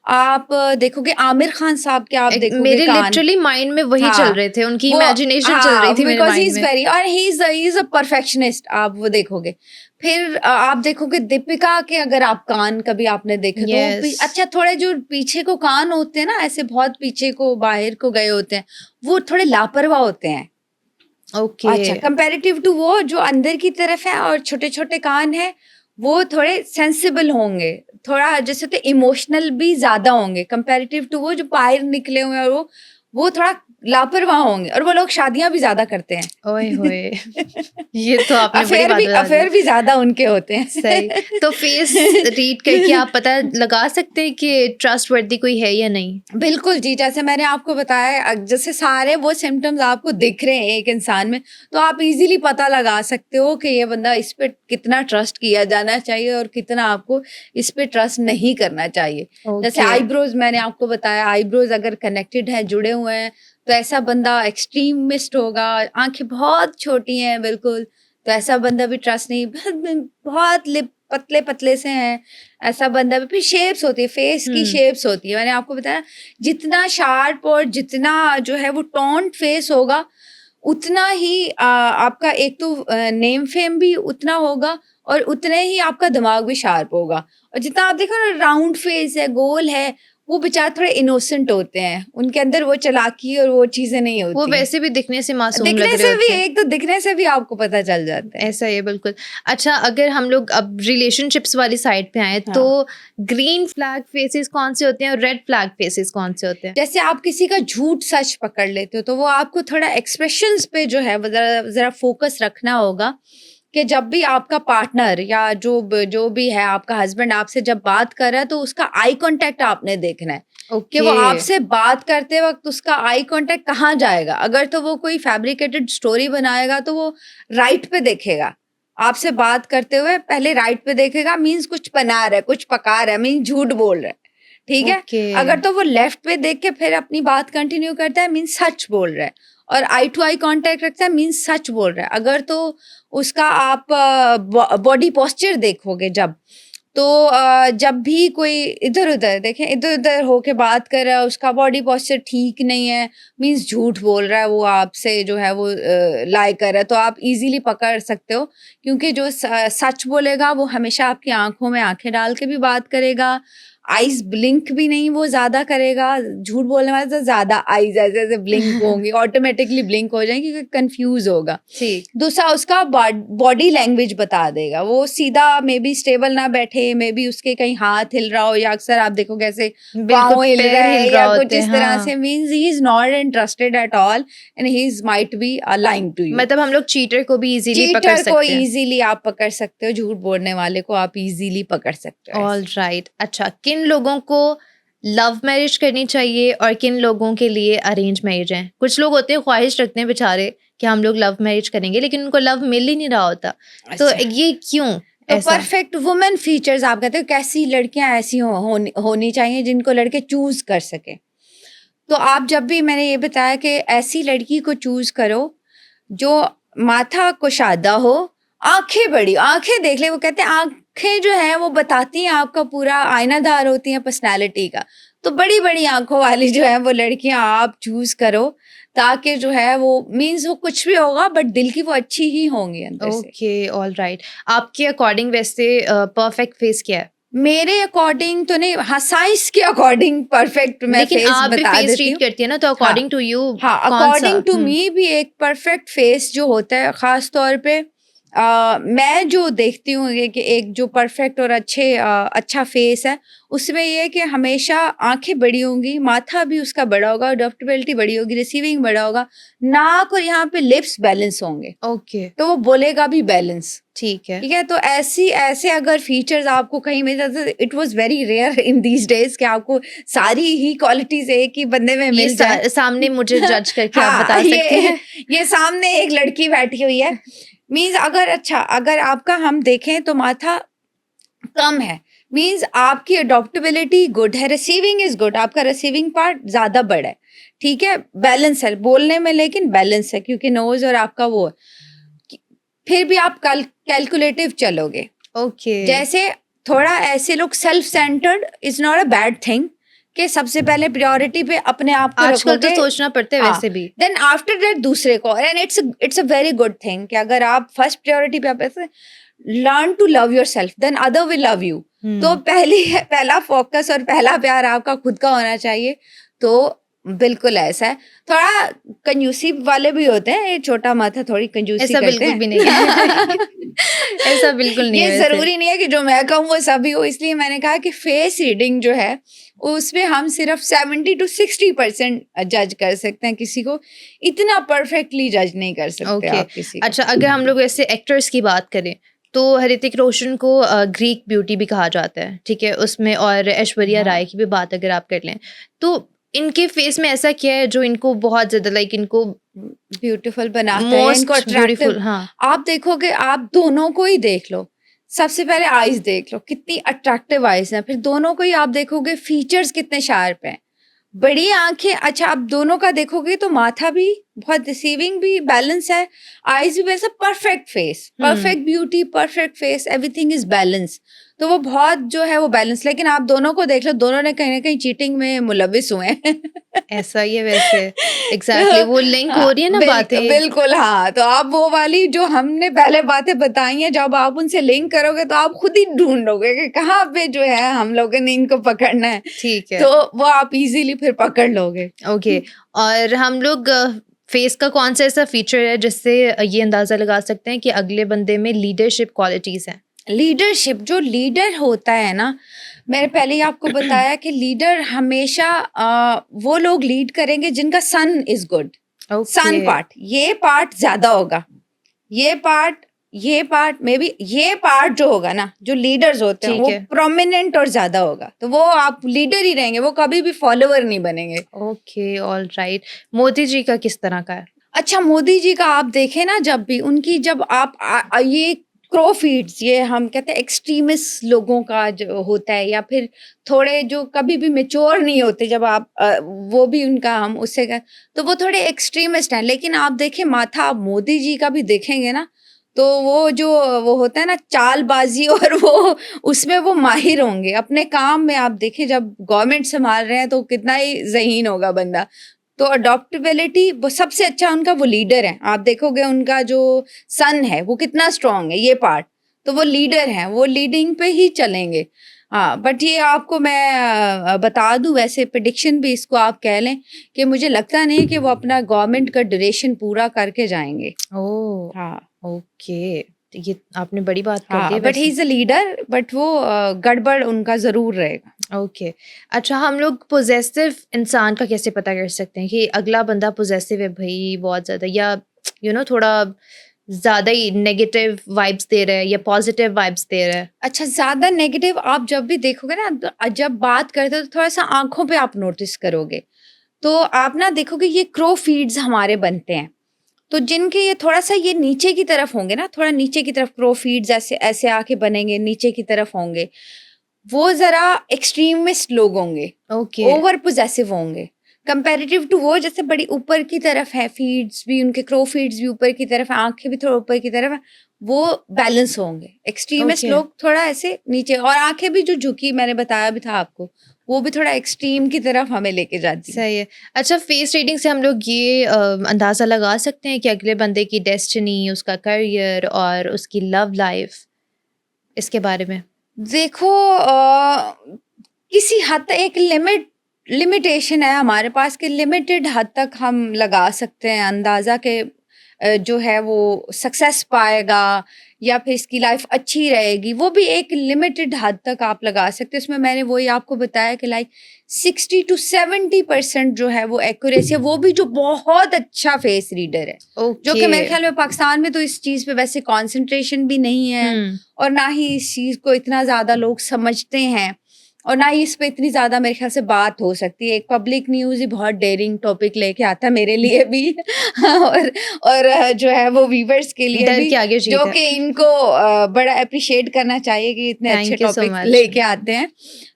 आप देखोगे आमिर खान साहब के, आप देखोगे मेरे कान, लिटरली माइंड में वही चल रहे थे, उनकी वो इमेजिनेशन चल रही थी मेरे बिकॉज ही माइंड इज में। वेरी, और ही इज अ परफेक्शनिस्ट, आप वो देखोगे। फिर आप देखोगे दीपिका के, अगर आप कान कभी आपने देखे तो Yes. अच्छा, थोड़े जो पीछे को कान होते हैं ना, ऐसे बहुत पीछे को बाहर को गए होते हैं, वो थोड़े लापरवाह होते हैं। ओके। अच्छा, कंपैरेटिव टू वो जो अंदर की तरफ है और छोटे-छोटे कान हैं, वो थोड़े सेंसिबल होंगे, थोड़ा जैसे तो इमोशनल भी ज़्यादा होंगे कंपैरेटिव टू वो जो बाहर निकले हुए हैं, और वो थोड़ा लापरवाह होंगे, और वो लोग शादियाँ भी ज़्यादा करते हैं। ओए होए ये तो आपने बड़ी बात बता दी। अफेयर भी ज़्यादा उनके होते हैं। सही। तो फेस रीड करके आप पता लगा सकते हैं कि ट्रस्टवर्दी कोई है या नहीं? बिल्कुल जी, जैसे मैंने आपको बताया, जैसे सारे वो सिम्पटम्स आपको दिख रहे हैं एक इंसान में, तो आप इज़िली पता लगा सकते हो कि ये बंदा, इस पे कितना ट्रस्ट किया जाना चाहिए और कितना आपको इस पे ट्रस्ट नहीं करना चाहिए। जैसे ओके। आईब्रोज़ मैंने आपको बताया, आईब्रोज़ अगर कनेक्टेड हैं, जुड़े हुए हैं, तो ऐसा बंदा एक्सट्रीमिस्ट होगा। आँखें बहुत छोटी हैं बिल्कुल, तो ऐसा बंदा भी ट्रस्ट नहीं, बहुत लिप पतले-पतले से हैं, ऐसा बंदा भी। फिर शेप्स होती है, फेस की शेप्स होती है। मैंने आपको बताया, जितना शार्प और जितना जो है वो टोन्ड फेस होगा, उतना ही आपका एक तो नेम फेम भी उतना होगा, और उतने ही आपका दिमाग भी शार्प होगा। और जितना आप देखो ना, राउंड फेस है, गोल है, वो बेचारे थोड़े इनोसेंट होते हैं, उनके अंदर वो चालाकी और वो चीज़ें नहीं वो होती हैं। वैसे भी दिखने से मासूम लग दिखने रहे से भी, होते हैं। एक तो दिखने से भी आपको पता चल जाता है। ऐसा ही है, बिल्कुल। अच्छा, अगर हम लोग अब रिलेशनशिप्स वाली साइड पे आए, हाँ। तो ग्रीन फ्लैग फेसेस कौन से होते हैं और रेड फ्लैग फेसेस कौन से होते हैं? जैसे आप किसी का झूठ सच पकड़ लेते हो, तो वो आपको थोड़ा एक्सप्रेशंस पे जो है वो ज़रा फ़ोकस रखना होगा, कि जब भी आपका पार्टनर या जो भी है, आपका हस्बैंड आपसे जब बात कर रहा है, तो उसका आई कॉन्टैक्ट आपने देखना है। कि वो आपसे बात करते वक़्त उसका आई कॉन्टैक्ट कहाँ जाएगा। अगर तो वो कोई फैब्रिकेटेड स्टोरी बनाएगा, तो वो राइट पे देखेगा। आपसे बात करते हुए पहले राइट पे देखेगा, मीन्स कुछ बना रहा है, कुछ पका रहा है, मीन्स झूठ बोल रहा है। ठीक है? ओके। अगर तो वो लेफ्ट पे देख के फिर अपनी बात कंटिन्यू करता है, मीन्स सच बोल रहा है। और आई टू आई कॉन्टैक्ट रखता है, मीन्स सच बोल रहा है। अगर तो उसका आप बॉडी पोस्चर देखोगे जब, तो जब भी कोई इधर-उधर देखें, इधर-उधर होके बात कर रहा है, उसका बॉडी पोस्चर ठीक नहीं है, मीन्स झूठ बोल रहा है, वो आपसे जो है वो लाई कर रहा है, तो आप इज़िली पकड़ सकते हो, क्योंकि जो सच बोलेगा वो हमेशा आपकी आँखों में आँखें डाल के भी बात करेगा, आइज़ ब्लिंक भी नहीं वो ज़्यादा करेगा, झूठ बोलने वाला तो ज़्यादा आइज़ ऐसे-ऐसे ब्लिंक होंगी, ऑटोमेटिकली ब्लिंक हो जाएँगी क्योंकि कन्फ्यूज़ होगा। ठीक। दूसरा उसका बॉडी लैंग्वेज बता देगा, वो सीधा मे बी स्टेबल ना बैठे, मे बी उसके कहीं हाथ हिल रहा हो, या अक्सर आप देखोगे ऐसे बिल्कुल पाँव हिल पैर रहा है हिल या रहा कुछ होते इस हैं, तरह हाँ। से, means he is not interested at all and he is might be lying to you. मतलब हम लोग चीटर को भी इजीली पकड़ चीटर को सकते हैं। इजीली आप पकड़ सकते हो, झूठ बोलने वाले को आप इजीली पकड़ सकते हो ऑल ऐसे। राइट। अच्छा, किन लोगों को लव मैरिज करनी चाहिए और किन लोगों के लिए अरेंज मैरिज है? कुछ लोग होते हैं, ख्वाहिश रखते हैं बेचारे कि हम लोग लव मैरिज करेंगे, लेकिन उनको लव मिल ही नहीं रहा होता। तो अच्छा, ये क्यों तो ऐसा? परफेक्ट वुमेन फीचर्स आप कहते हो, कैसी लड़कियां ऐसी होनी चाहिए जिनको लड़के चूज कर सके। तो आप जब भी, मैंने ये बताया कि ऐसी लड़की को चूज करो जो माथा कुशादा हो, आंखें बड़ी, आंखें देख ले, वो कहते हैं आंखें जो है वो बताती हैं, आपका पूरा आईनादार होती हैं पर्सनालिटी का। तो बड़ी बड़ी आंखों वाली जो है वो लड़कियां आप चूज करो, ताकि जो है वो, मीन्स वो कुछ भी होगा बट दिल की वो अच्छी ही होंगी अंदर से। Okay, all right. आपके अकॉर्डिंग वैसे परफेक्ट फेस क्या है? मेरे अकॉर्डिंग तो नहीं, हाँ साइज के अकॉर्डिंग परफेक्ट मैं लेकिन फेस आप भी बता फेस देती रीड हूँ। करती है ना, तो हाँ, अकॉर्डिंग टू यू हाँ, कौन सा? अकॉर्डिंग टू मी भी एक परफेक्ट फेस जो होता है, खास तौर पे मैं जो देखती हूँ ये कि एक जो परफेक्ट और अच्छा फेस है, उसमें ये है कि हमेशा आंखें बड़ी होंगी, माथा भी उसका बड़ा होगा, अडॉप्टेबिलिटी बड़ी होगी, रिसीविंग बड़ा होगा, नाक और यहाँ पे लिप्स बैलेंस होंगे, ओके, तो वो बोलेगा भी बैलेंस। ठीक है। ठीक है, तो ऐसे अगर फीचर्स आपको कहीं मिल जाते, it was very rare in these days कि आपको सारी ही क्वालिटीज एक ही बंदे में ये मिल जाए। सामने मुझे जज करके आप हाँ, बता सकती हैं। ये सामने एक लड़की बैठी हुई है, मीन्स अगर आपका हम देखें तो माथा कम है, मीन्स आपकी अडॉप्टेबिलिटी गुड है, रिसीविंग इज गुड, आपका रिसीविंग पार्ट ज्यादा बड़ा है, ठीक है, बैलेंस है बोलने में, लेकिन बैलेंस है क्योंकि नोज और आपका वो है। फिर भी आप कैलकुलेटिव चलोगे, ओके। जैसे थोड़ा ऐसे लोग self centred is not a bad thing, कि सबसे पहले प्रायोरिटी पे अपने आप को आजकल तो रखोगे, सोचना पड़ता है हाँ, वैसे भी। देन आफ्टर दैट दूसरे को, and it's a very good thing कि अगर आप फर्स्ट प्रायोरिटी पे आप ऐसे learn to love yourself, then other will love you. तो पहला फोकस और पहला प्यार आपका खुद का होना चाहिए। तो बिल्कुल ऐसा है, थोड़ा कंजूसी वाले भी होते हैं, ये छोटा माथा थोड़ी कंजूसी ऐसा करते बिल्कुल हैं। भी नहीं है। ऐसा बिल्कुल नहीं है ये वैसे। जरूरी नहीं है कि जो मैं कहूँ वो सभी हो, इसलिए मैंने कहा कि फेस रीडिंग जो है उसमें हम सिर्फ 70 to 60% जज कर सकते हैं किसी को, इतना परफेक्टली जज नहीं कर सकते ओके। आप किसी को। अच्छा, अगर हम लोग ऐसे एक्टर्स की बात करें तो ऋतिक रोशन को ग्रीक ब्यूटी भी कहा जाता है, ठीक है उसमें, और ऐश्वर्या हाँ, राय की भी बात अगर आप कर लें, तो इनके फेस में ऐसा क्या है जो इनको बहुत ज्यादा लाइक इनको ब्यूटीफुल बनाता है, मोस्ट इनको ब्यूटीफुल? अट्रैक्टिव। हाँ। आप देखोगे, आप दोनों को ही देख लो, सबसे पहले आईज देख लो, कितनी अट्रैक्टिव आईज हैं, फिर दोनों को ही आप देखोगे फीचर्स कितने शार्प हैं, बड़ी आंखें। अच्छा, आप दोनों का देखोगे तो माथा भी बहुत रिसीविंग भी बैलेंस है, आईज भी वैसा, perfect face, perfect beauty, perfect face, everything is balance. तो वो बहुत जो है वो बैलेंस, लेकिन आप दोनों को देख लो, दोनों ने कहीं ना कहीं चीटिंग में मुलविस हुए हैं। ऐसा ही है वैसे। एग्जैक्टली, वो लिंक हो रही है ना बातें। बिल्कुल, हाँ, तो आप वो वाली जो हमने पहले बातें बताई हैं, जब आप उनसे लिंक करोगे तो आप खुद ही ढूंढोगे कि कहाँ पे जो है हम लोगों ने इनको पकड़ना है, ठीक है। तो वो आप इजीली फिर पकड़ लोगे। ओके। और हम लोग फेस का कौन सा ऐसा फीचर है जिससे ये अंदाजा लगा सकते हैं कि अगले बंदे में लीडरशिप क्वालिटीज हैं? लीडरशिप, जो लीडर होता है ना, मैंने पहले ही आपको बताया कि लीडर हमेशा वो लोग लीड करेंगे जिनका sun is good. Sun okay. Part, ये पार्ट ज्यादा होगा, ये पार्ट मे बी, ये पार्ट जो होगा ना, जो लीडर्स होते हैं ठीक वो है। प्रोमिनेंट और ज्यादा होगा, तो वो आप लीडर ही रहेंगे, वो कभी भी फॉलोवर नहीं बनेंगे। Okay, all right. Modi ji का किस तरह का है? अच्छा, मोदी जी का आप देखें ना, जब भी उनकी, जब आप ये क्रो फीड्स, ये हम कहते हैं एक्सट्रीमिस्ट लोगों का जो होता है, या फिर थोड़े जो कभी भी मेच्योर नहीं होते, जब आप वो भी उनका हम उससे तो वो थोड़े एक्सट्रीमिस्ट हैं, लेकिन आप देखें माथा, आप मोदी जी का भी देखेंगे ना, तो वो होता है ना चालबाजी और वो उसमें वो माहिर होंगे अपने काम में। आप देखें जब गवर्नमेंट संभाल रहे हैं तो कितना ही ज़हीन होगा बंदा। तो अडॉप्टेबिलिटी वो सबसे अच्छा उनका वो लीडर है। आप देखोगे उनका जो सन है वो कितना स्ट्रांग है ये पार्ट। तो वो लीडर हैं, वो लीडिंग पे ही चलेंगे। हाँ, बट ये आपको मैं बता दूँ वैसे प्रेडिक्शन भी इसको आप कह लें कि मुझे लगता नहीं कि वो अपना गवर्नमेंट का ड्यूरेशन पूरा करके जाएँगे। ओह! हाँ। ओके। ये आपने बड़ी बात कर दी हाँ, है बट ही वैसे। इज़ अ लीडर बट वो गड़बड़ उनका ज़रूर रहेगा। ओके। अच्छा, हम लोग पॉसेसिव इंसान का कैसे पता कर सकते हैं कि अगला बंदा पॉसेसिव है भई बहुत ज़्यादा, या थोड़ा ज़्यादा ही नेगेटिव वाइब्स दे रहा है या पॉजिटिव वाइब्स दे रहा है? अच्छा, ज़्यादा नेगेटिव आप जब भी देखोगे ना जब बात करते हो तो थोड़ा-सा आँखों पे आप नोटिस करोगे। तो आप ना देखोगे ये क्रो फीड्स हमारे बनते हैं। तो जिनके ये थोड़ा-सा ये नीचे की तरफ होंगे ना, थोड़ा नीचे की तरफ क्रो फीड्स ऐसे ऐसे आके बनेंगे, नीचे की तरफ होंगे। वो ज़रा एक्सट्रीमिस्ट लोग होंगे, ओके। ओवर पॉसेसिव होंगे, कंपैरेटिव टू वो जैसे बड़ी ऊपर की तरफ है, फीड्स भी उनके क्रो फीड्स भी ऊपर की तरफ है, आँखें भी थोड़ा ऊपर की तरफ है, वो बैलेंस होंगे। Extremist okay. लोग थोड़ा ऐसे नीचे और आँखें भी जो झुकी मैंने बताया भी था आपको, वो भी थोड़ा एक्सट्रीम की तरफ हमें लेके जाती हैं। सही है। अच्छा, फेस रीडिंग से हम लोग ये अंदाज़ा लगा सकते हैं कि अगले बंदे की डेस्टिनी, उसका करियर और उसकी लव लाइफ, इसके बारे में? देखो किसी हद तक एक लिमिटेशन है हमारे पास कि लिमिटेड हद तक हम लगा सकते हैं अंदाज़ा कि जो है वो सक्सेस पाएगा या फिर इसकी लाइफ अच्छी रहेगी, वो भी एक लिमिटेड हद तक आप लगा सकते हैं। उसमें मैंने वही आपको बताया कि लाइक 60 टू 70% जो है वो एक्यूरेसी है, वो भी जो बहुत अच्छा फेस रीडर है। जो कि ओके। मेरे ख्याल में पाकिस्तान में तो इस चीज़ पे वैसे कंसंट्रेशन भी नहीं है हुँ। और ना ही इस चीज़ को इतना ज़्यादा लोग समझते हैं और ना ही इस पे इतनी ज़्यादा मेरे ख्याल से बात हो सकती है। एक पब्लिक न्यूज़ ही बहुत डेयरिंग टॉपिक लेके आता है मेरे लिए भी और जो है वो व्यूअर्स के लिए डर भी, के आगे जो जीत है। कि इनको बड़ा एप्रिशिएट करना चाहिए कि इतने अच्छे thank you so topic much. लेके आते हैं।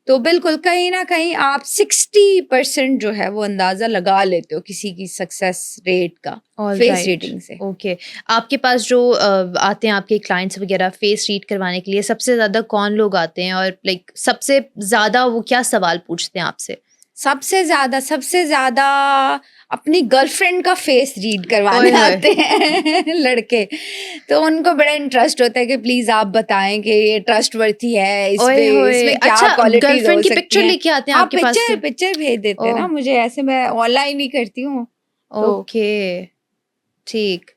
तो बिल्कुल कहीं न कहीं आप 60% जो है वो अंदाज़ा लगा लेते हो किसी की सक्सेस रेट का फेस ऑलराइट। रीडिंग से। ओके। आपके पास जो आते हैं आपके क्लाइंट्स वगैरह फेस रीड करवाने के लिए, सबसे ज़्यादा कौन लोग आते हैं और लाइक सबसे ज़्यादा वो क्या सवाल पूछते हैं आपसे? सबसे ज़्यादा अपनी गर्लफ्रेंड का फेस रीड करवाने ओए होए! आते हैं लड़के। तो उनको बड़ा इंटरेस्ट होता है कि प्लीज़ आप बताएँ कि ये ट्रस्टवर्थी है, ओए होए! इसमें क्या अच्छा, क्वालिटीज़ हो गर्लफ्रेंड की सकती पिक्चर हैं। लेके आते हैं हाँ, आपके पास पिक्चर फिर? पिक्चर भेज देते हैं ओह! ना मुझे, ऐसे मैं ऑनलाइन ही करती हूँ, तो ओके, ठीक।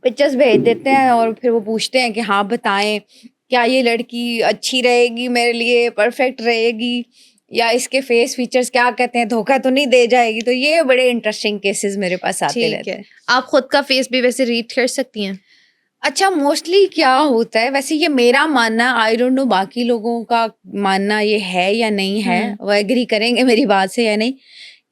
पिक्चर्स भेज देते हैं और फिर वो पूछते हैं कि हाँ बताएँ, क्या ये लड़की अच्छी रहेगी मेरे लिए, परफेक्ट रहेगी या इसके फेस फीचर्स क्या कहते हैं, धोखा तो नहीं दे जाएगी? तो ये बड़े इंटरेस्टिंग केसेस मेरे पास आते ठीक रहते है। हैं। आप खुद का फेस भी वैसे रीड कर सकती हैं? अच्छा, मोस्टली क्या होता है वैसे ये मेरा मानना, आई डोंट नो बाकी लोगों का मानना ये है या नहीं है, हुँ। वो एग्री करेंगे मेरी बात से या नहीं,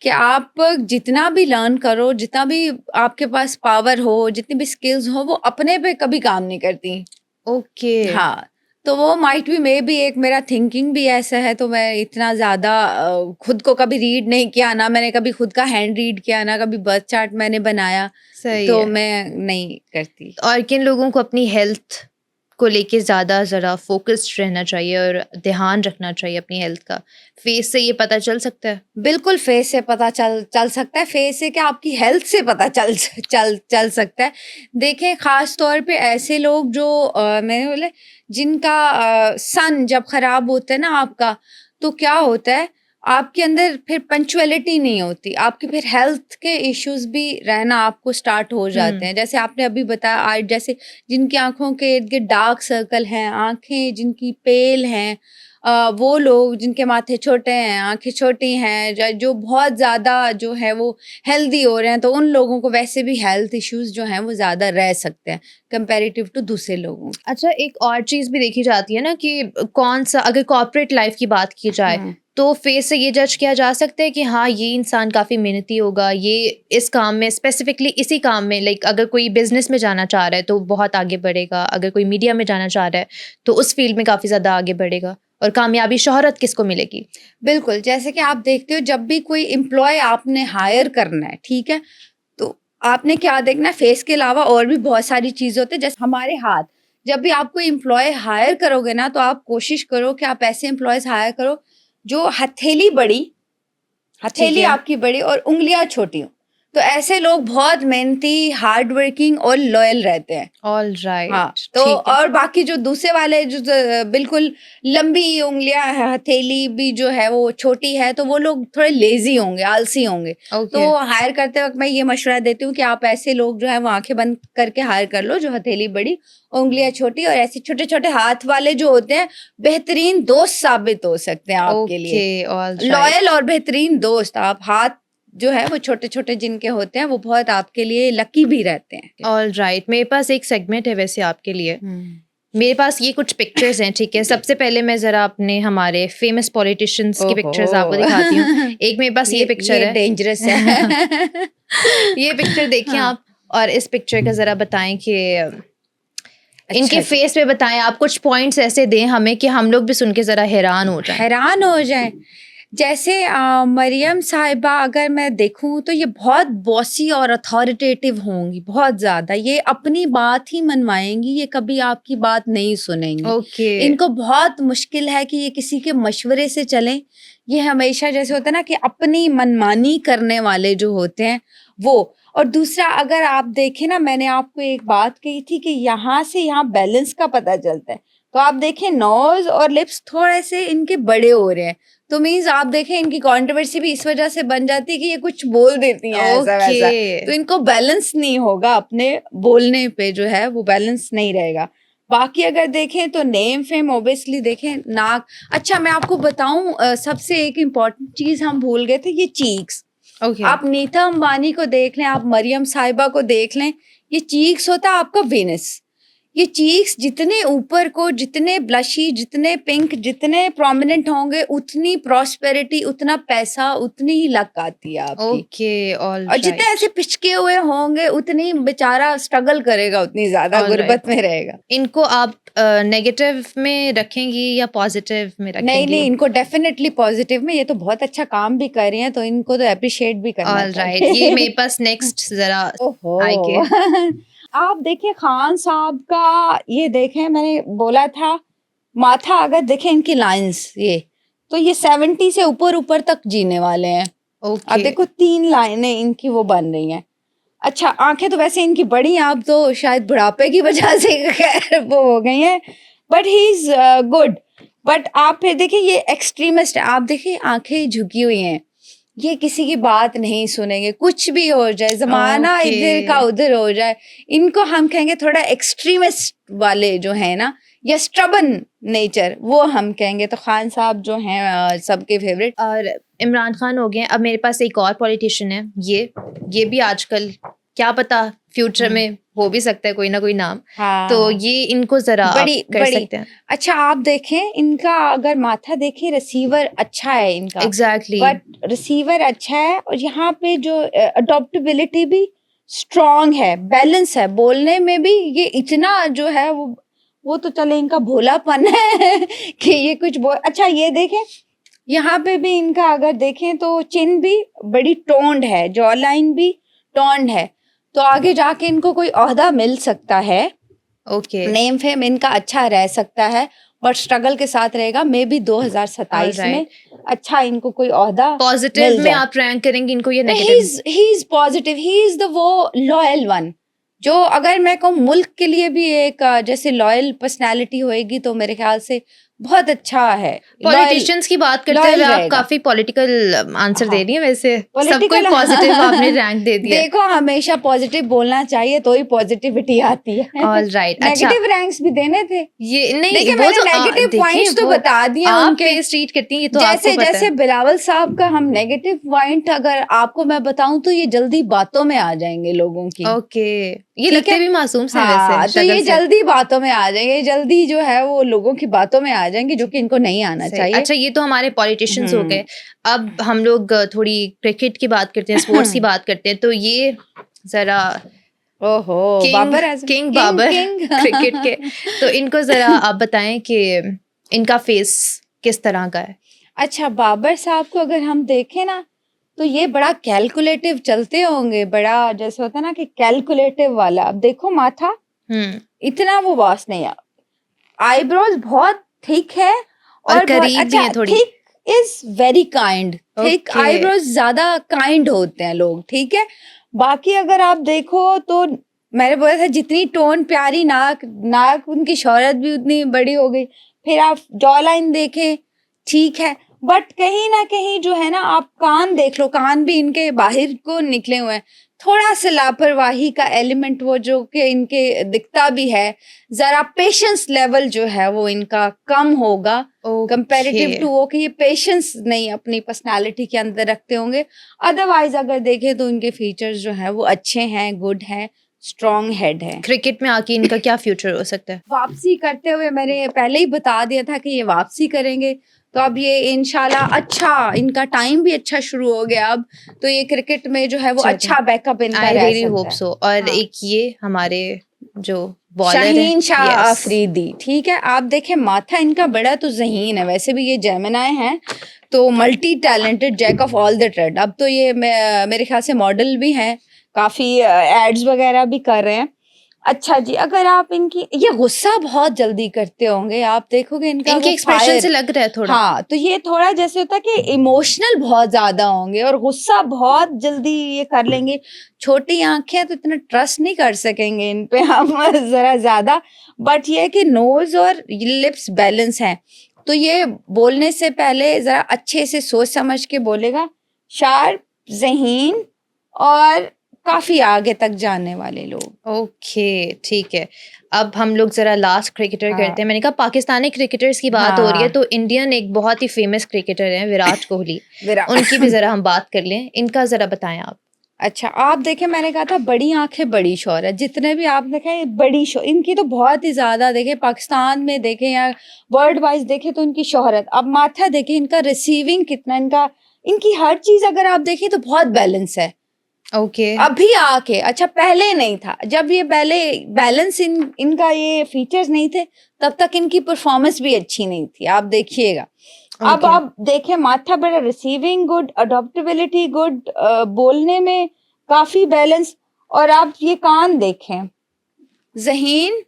कि आप जितना भी लर्न करो, जितना भी आपके पास पावर हो, जितनी भी स्किल्स हो, वो अपने पे कभी काम नहीं करती। ओके। हाँ, तो वो माइट बी मे बी एक मेरा थिंकिंग भी ऐसा है, तो मैं इतना ज़्यादा खुद को कभी रीड नहीं किया, ना मैंने कभी खुद का हैंड रीड किया, ना कभी बर्थ चार्ट मैंने बनाया, सही तो है। मैं नहीं करती। और किन लोगों को अपनी हेल्थ को लेके ज़्यादा ज़रा फ़ोकस्ड रहना चाहिए और ध्यान रखना चाहिए अपनी हेल्थ का? फेस से ये पता चल सकता है? बिल्कुल फेस से पता चल चल सकता है, फेस से क्या आपकी हेल्थ से पता चल सकता है। देखें ख़ास तौर पे ऐसे लोग जो मैंने बोला जिनका सन जब ख़राब होता है ना आपका, तो क्या होता है आपके अंदर फिर पंक्चुअलिटी नहीं होती, आपके फिर हेल्थ के इश्यूज़ भी रहना आपको स्टार्ट हो जाते हुँ। हैं। जैसे आपने अभी बताया आज जैसे जिनकी आँखों के इर्द-गिर्द डार्क सर्कल हैं, आँखें जिनकी पेल हैं, वो लोग जिनके माथे छोटे हैं, आँखें छोटी हैं, जो बहुत ज़्यादा जो है वो हेल्दी हो रहे हैं, तो उन लोगों को वैसे भी हेल्थ इश्यूज़ जो हैं वो ज़्यादा रह सकते हैं कंपैरेटिव टू दूसरे लोगों के। अच्छा, एक और चीज़ भी देखी जाती है ना कि कौन-सा, अगर कॉर्पोरेट लाइफ़ की बात की जाए, हुँ। तो फेस से ये जज किया जा सकता है कि हाँ, ये इंसान काफ़ी मेहनती होगा, ये इस काम में स्पेसिफ़िकली इसी काम में, लाइक अगर कोई बिज़नेस में जाना चाह रहा है, तो बहुत आगे बढ़ेगा, अगर कोई मीडिया में जाना चाह रहा है, तो उस फ़ील्ड में काफ़ी ज़्यादा आगे बढ़ेगा और कामयाबी, शोहरत किसको मिलेगी? बिल्कुल, जैसे कि आप देखते हो जब भी कोई एम्प्लॉयी आपने हायर करना है, ठीक है? तो आपने क्या देखना है, फेस के अलावा और भी बहुत सारी चीजें होती है, जैसे हमारे हाथ। जब भी आप कोई एम्प्लॉय हायर करोगे ना, तो आप कोशिश करो कि आप ऐसे एम्प्लॉयज हायर करो जो हथेली बड़ी, ठीक हथेली है। आपकी बड़ी और उंगलियां छोटी हो। तो ऐसे लोग बहुत मेहनती, हार्ड वर्किंग और लॉयल रहते हैं। ऑल हाँ, राइट, तो ठीक है। और बाकी जो दूसरे वाले जो बिल्कुल लंबी उंगलियां है, हथेली भी जो है वो छोटी है, तो वो लोग थोड़े लेजी होंगे, आलसी होंगे। ओके, तो हायर करते वक्त मैं ये मशवरा देती हूँ कि आप ऐसे लोग जो है वो आंखें बंद करके हायर कर लो, जो हथेली बड़ी, उंगलियां छोटी, और ऐसे छोटे छोटे हाथ वाले जो होते हैं, बेहतरीन दोस्त साबित हो सकते हैं आपके लिए। Okay, all right. लॉयल और बेहतरीन दोस्त। आप हाथ जो है वो छोटे छोटे जिनके होते हैं, वो बहुत आपके लिए लकी भी रहते हैं। ऑल राइट, मेरे पास एक सेगमेंट है वैसे आपके लिए। मेरे पास ये कुछ पिक्चर्स हैं, ठीक है। सबसे पहले मैं जरा अपने हमारे फेमस पॉलिटिशियंस की पिक्चर्स आपको दिखाती हूँ। एक मेरे पास ये पिक्चर है। डेंजरस है। ये पिक्चर देखिए हाँ, आप, और इस पिक्चर का जरा बताएं कि इनके अच्छा जी। फेस पे बताएं आप, कुछ पॉइंट्स ऐसे दें हमें कि हम लोग भी सुन के जरा हैरान हो जाएं। हैरान हो जाए। जैसे मरियम साहिबा अगर मैं देखूं तो ये बहुत बॉसी और अथॉरिटेटिव होंगी, बहुत ज्यादा। ये अपनी बात ही मनवाएंगी, ये कभी आपकी बात नहीं सुनेंगी। ओके, इनको बहुत मुश्किल है कि ये किसी के मशवरे से चलें। ये हमेशा जैसे होता है ना कि अपनी मनमानी करने वाले जो होते हैं वो। और दूसरा, अगर आप देखें ना, मैंने आपको एक बात कही थी कि यहाँ से यहाँ बैलेंस का पता चलता है। तो आप देखें नोज और लिप्स थोड़े से इनके बड़े हो रहे हैं, तो मीन्स आप देखें इनकी कंट्रोवर्सी भी इस वजह से बन जाती है कि ये कुछ बोल देती हैं ऐसा वैसा। तो ओके, इनको बैलेंस नहीं होगा, अपने बोलने पे जो है वो बैलेंस नहीं रहेगा। बाकी अगर देखें तो नेम फेम ओबियसली देखें, नाक। अच्छा मैं आपको बताऊं, सबसे एक इम्पॉर्टेंट चीज हम भूल गए थे, ये चीक्स। ओके, आप नीता अंबानी को देख लें, आप मरियम साहिबा को देख लें, ये चीक्स होता है आपका वेनस। ये चीक्स जितने ऊपर को, जितने ब्लशी, जितने पिंक, जितने प्रोमिनेंट होंगे, उतनी प्रॉस्पेरिटी, उतना पैसा, उतनी ही लक आती है आपकी। ओके, ऑल और जितने ऐसे राइट, पिचके हुए होंगे, उतनी बेचारा स्ट्रगल करेगा, उतनी ज्यादा ऑल राइट। गुर्बत में रहेगा। इनको आप नेगेटिव में रखेंगी या पॉजिटिव में नहीं रखेंगी? नहीं, इनको डेफिनेटली पॉजिटिव में। ये तो बहुत अच्छा काम भी कर रही हैं, तो इनको तो अप्रिशिएट भी करना ऑल राइट, ये चाहिए। मेरे पास नेक्स्ट जरा ओहो। आएंगे। आप देखिए खान साहब का, ये देखें मैंने बोला था, माथा अगर देखें इनकी लाइंस, ये तो ये 70 से ऊपर ऊपर तक जीने वाले हैं। अब ओके, देखो 3 लाइनें इनकी वो बन रही हैं। अच्छा आंखें तो वैसे इनकी बड़ी हैं, अब तो शायद बुढ़ापे की वजह से खैर वो हो गई हैं, but he is good. But आप फिर देखिए ये एक्सट्रीमिस्ट है। आप देखिए आंखें झुकी हुई हैं, ये किसी की बात नहीं सुनेंगे, कुछ भी हो जाए, जमाना ओके, इधर का उधर हो जाए। इनको हम कहेंगे थोड़ा एक्सट्रीमिस्ट वाले जो है ना, या स्टबन नेचर, वो हम कहेंगे। तो खान साहब जो हैं सबके फेवरेट। और इमरान खान हो गए। अब मेरे पास एक और पॉलिटिशियन है, ये भी आजकल क्या पता फ्यूचर में हो भी सकता है कोई ना कोई नाम। हाँ, तो ये इनको जरा आप बड़ी कर बड़ी। सकते हैं। अच्छा आप देखें इनका, अगर माथा देखें, रिसीवर अच्छा है इनका, एग्जैक्टली, बट रिसीवर अच्छा है, और यहाँ पे जो अडॉप्टेबिलिटी भी स्ट्रॉन्ग है, बैलेंस है, बोलने में भी ये इतना जो है वो तो चले इनका भोलापन है कि ये कुछ बोल। अच्छा ये देखें, यहाँ पे भी इनका अगर देखें तो चिन भी बड़ी टोन्ड है, जॉ लाइन भी टोन्ड है, तो आगे जाके इनको कोई ओहदा मिल सकता है, ओके, नेम फेम इनका अच्छा रह सकता है, बट स्ट्रगल के साथ रहेगा। मे बी 2027 में ऑलराइट। अच्छा इनको कोई ओहदा पॉजिटिव मिल में जाए। आप रैंक करेंगे इनको या he negative? Is positive, he is the वो लॉयल वन, जो अगर मैं कहूँ मुल्क के लिए भी एक जैसे लॉयल पर्सनालिटी होएगी, तो मेरे ख्याल से बहुत अच्छा है। पॉलिटिशियंस की बात करते लॉयल हुए आप रहेगा। काफी पॉलिटिकल आंसर हाँ, दे रही हैं वैसे। सबको पॉलिटिकल पॉजिटिव आपने रैंक दे दिया। देखो हमेशा पॉजिटिव बोलना चाहिए, तो ही पॉजिटिविटी आती है। ऑल राइट, अच्छा। नेगेटिव रैंक्स भी देने थे। ये नहीं, देखिए वो मैंने तो नेगेटिव देखिए पॉइंट्स तो वो बता दिए आप उनके। फेस ट्रीट करती हैं, ये तो जैसे आपको पता जैसे है। बिलावल साहब का हम नेगेटिव पॉइंट अगर आपको मैं बताऊं, तो ये जल्दी बातों में आ जाएंगे लोगों की। ओके, ये ठीक लगते है? भी मासूम से हाँ, वैसे तो शक्ल ये से। जल्दी बातों में आ जाएंगे, जल्दी जो है वो लोगों की बातों में आ जाएंगे, जो कि इनको नहीं आना सही। चाहिए। अच्छा, ये तो हमारे पॉलिटिशियंस हो गए। अब हम लोग थोड़ी क्रिकेट की बात करते हैं, स्पोर्ट्स की बात करते हैं। तो ये जरा ओहो, king Babar Azam, king Babar king. Cricket के, तो इनको जरा आप बताएं कि इनका फेस किस तरह का है? अच्छा बाबर साहब को अगर हम देखें ना, तो ये बड़ा कैलकुलेटिव चलते होंगे, बड़ा जैसे होता है ना कि कैलकुलेटिव वाला। अब देखो माथा इतना वो वास्ट नहीं है, आईब्रोज बहुत थिक है और और बहुत करीब भी अच्छा। है थोड़ी। Thick is very kind, thick Okay. Eyebrows ज्यादा काइंड होते हैं लोग, ठीक है। बाकी अगर आप देखो तो मैंने बोला था जितनी टोन प्यारी, नाक उनकी शोहरत भी उतनी बड़ी हो गई। फिर आप जॉ लाइन देखें, ठीक है, बट कहीं ना कहीं जो है ना, आप कान देख लो, कान भी इनके बाहर को निकले हुए हैं। थोड़ा सा लापरवाही का एलिमेंट वो जो कि इनके दिखता भी है। जरा पेशेंस लेवल जो है वो इनका कम होगा कंपैरेटिव टू वो कि ये पेशेंस नहीं अपनी पर्सनालिटी के अंदर रखते होंगे। अदरवाइज अगर देखें तो इनके फीचर्स जो है वो अच्छे हैं, गुड हैं, स्ट्रॉन्ग हेड है। क्रिकेट में आके इनका क्या फ्यूचर हो सकता है? वापसी करते हुए मैंने पहले ही बता दिया था कि ये वापसी करेंगे, तो अब ये इंशाल्लाह अच्छा, इनका टाइम भी अच्छा शुरू हो गया अब, तो ये क्रिकेट में जो है वो अच्छा बैकअप इनका आई रह रियली सकता होप है। सो। और हाँ। एक ये हमारे जो बॉलर शाहीन है, शाह yes. अफरीदी, ठीक है। आप देखें माथा इनका बड़ा तो ज़हीन है, वैसे भी ये जेमिनाई हैं, तो multi talented, jack of all the trade. अब तो ये मेरे ख्याल से मॉडल भी हैं, काफ़ी एड्स वगैरह भी कर रहे हैं। अच्छा जी, अगर आप इनकी, ये गुस्सा बहुत जल्दी करते होंगे, आप देखोगे इनका इनके वो एक्सप्रेशन फायर, से लग रहा है थोड़ा। हाँ, तो ये थोड़ा जैसे होता है कि इमोशनल बहुत ज्यादा होंगे और गुस्सा बहुत जल्दी ये कर लेंगे। छोटी आंखें हैं तो इतना ट्रस्ट नहीं कर सकेंगे इन पे हम जरा ज्यादा, बट ये है कि नोज और लिप्स बैलेंस हैं, तो ये बोलने से पहले जरा अच्छे से सोच समझ के बोलेगा। शार्प, ज़हीन और काफी आगे तक जाने वाले लोग। ओके, ठीक है। अब हम लोग जरा लास्ट क्रिकेटर हाँ। करते हैं। मैंने कहा पाकिस्तानी क्रिकेटर्स की बात हो रही है, हाँ। तो इंडियन एक बहुत ही फेमस क्रिकेटर हैं विराट कोहली, विराट उनकी भी जरा हम बात कर लें। इनका जरा बताएं आप। अच्छा, आप देखें, मैंने कहा था बड़ी आंखें बड़ी शोहरत, जितने भी आप देखें बड़ी इनकी तो बहुत ही ज्यादा, देखें पाकिस्तान में देखें या वर्ल्ड वाइज देखें तो इनकी शोहरत। अब माथा देखें इनका, रिसीविंग कितना इनका, इनकी हर चीज अगर आप देखें तो बहुत बैलेंस है। ओके। अभी आके, अच्छा पहले नहीं था, जब ये पहले बैलेंस इनका ये फीचर्स नहीं थे तब तक इनकी परफॉर्मेंस भी अच्छी नहीं थी, आप देखिएगा। अब Okay. आप देखें माथा बड़ा, रिसीविंग गुड, अडॉप्टेबिलिटी गुड, बोलने में काफी बैलेंस। और आप ये कान देखें, ज़हीन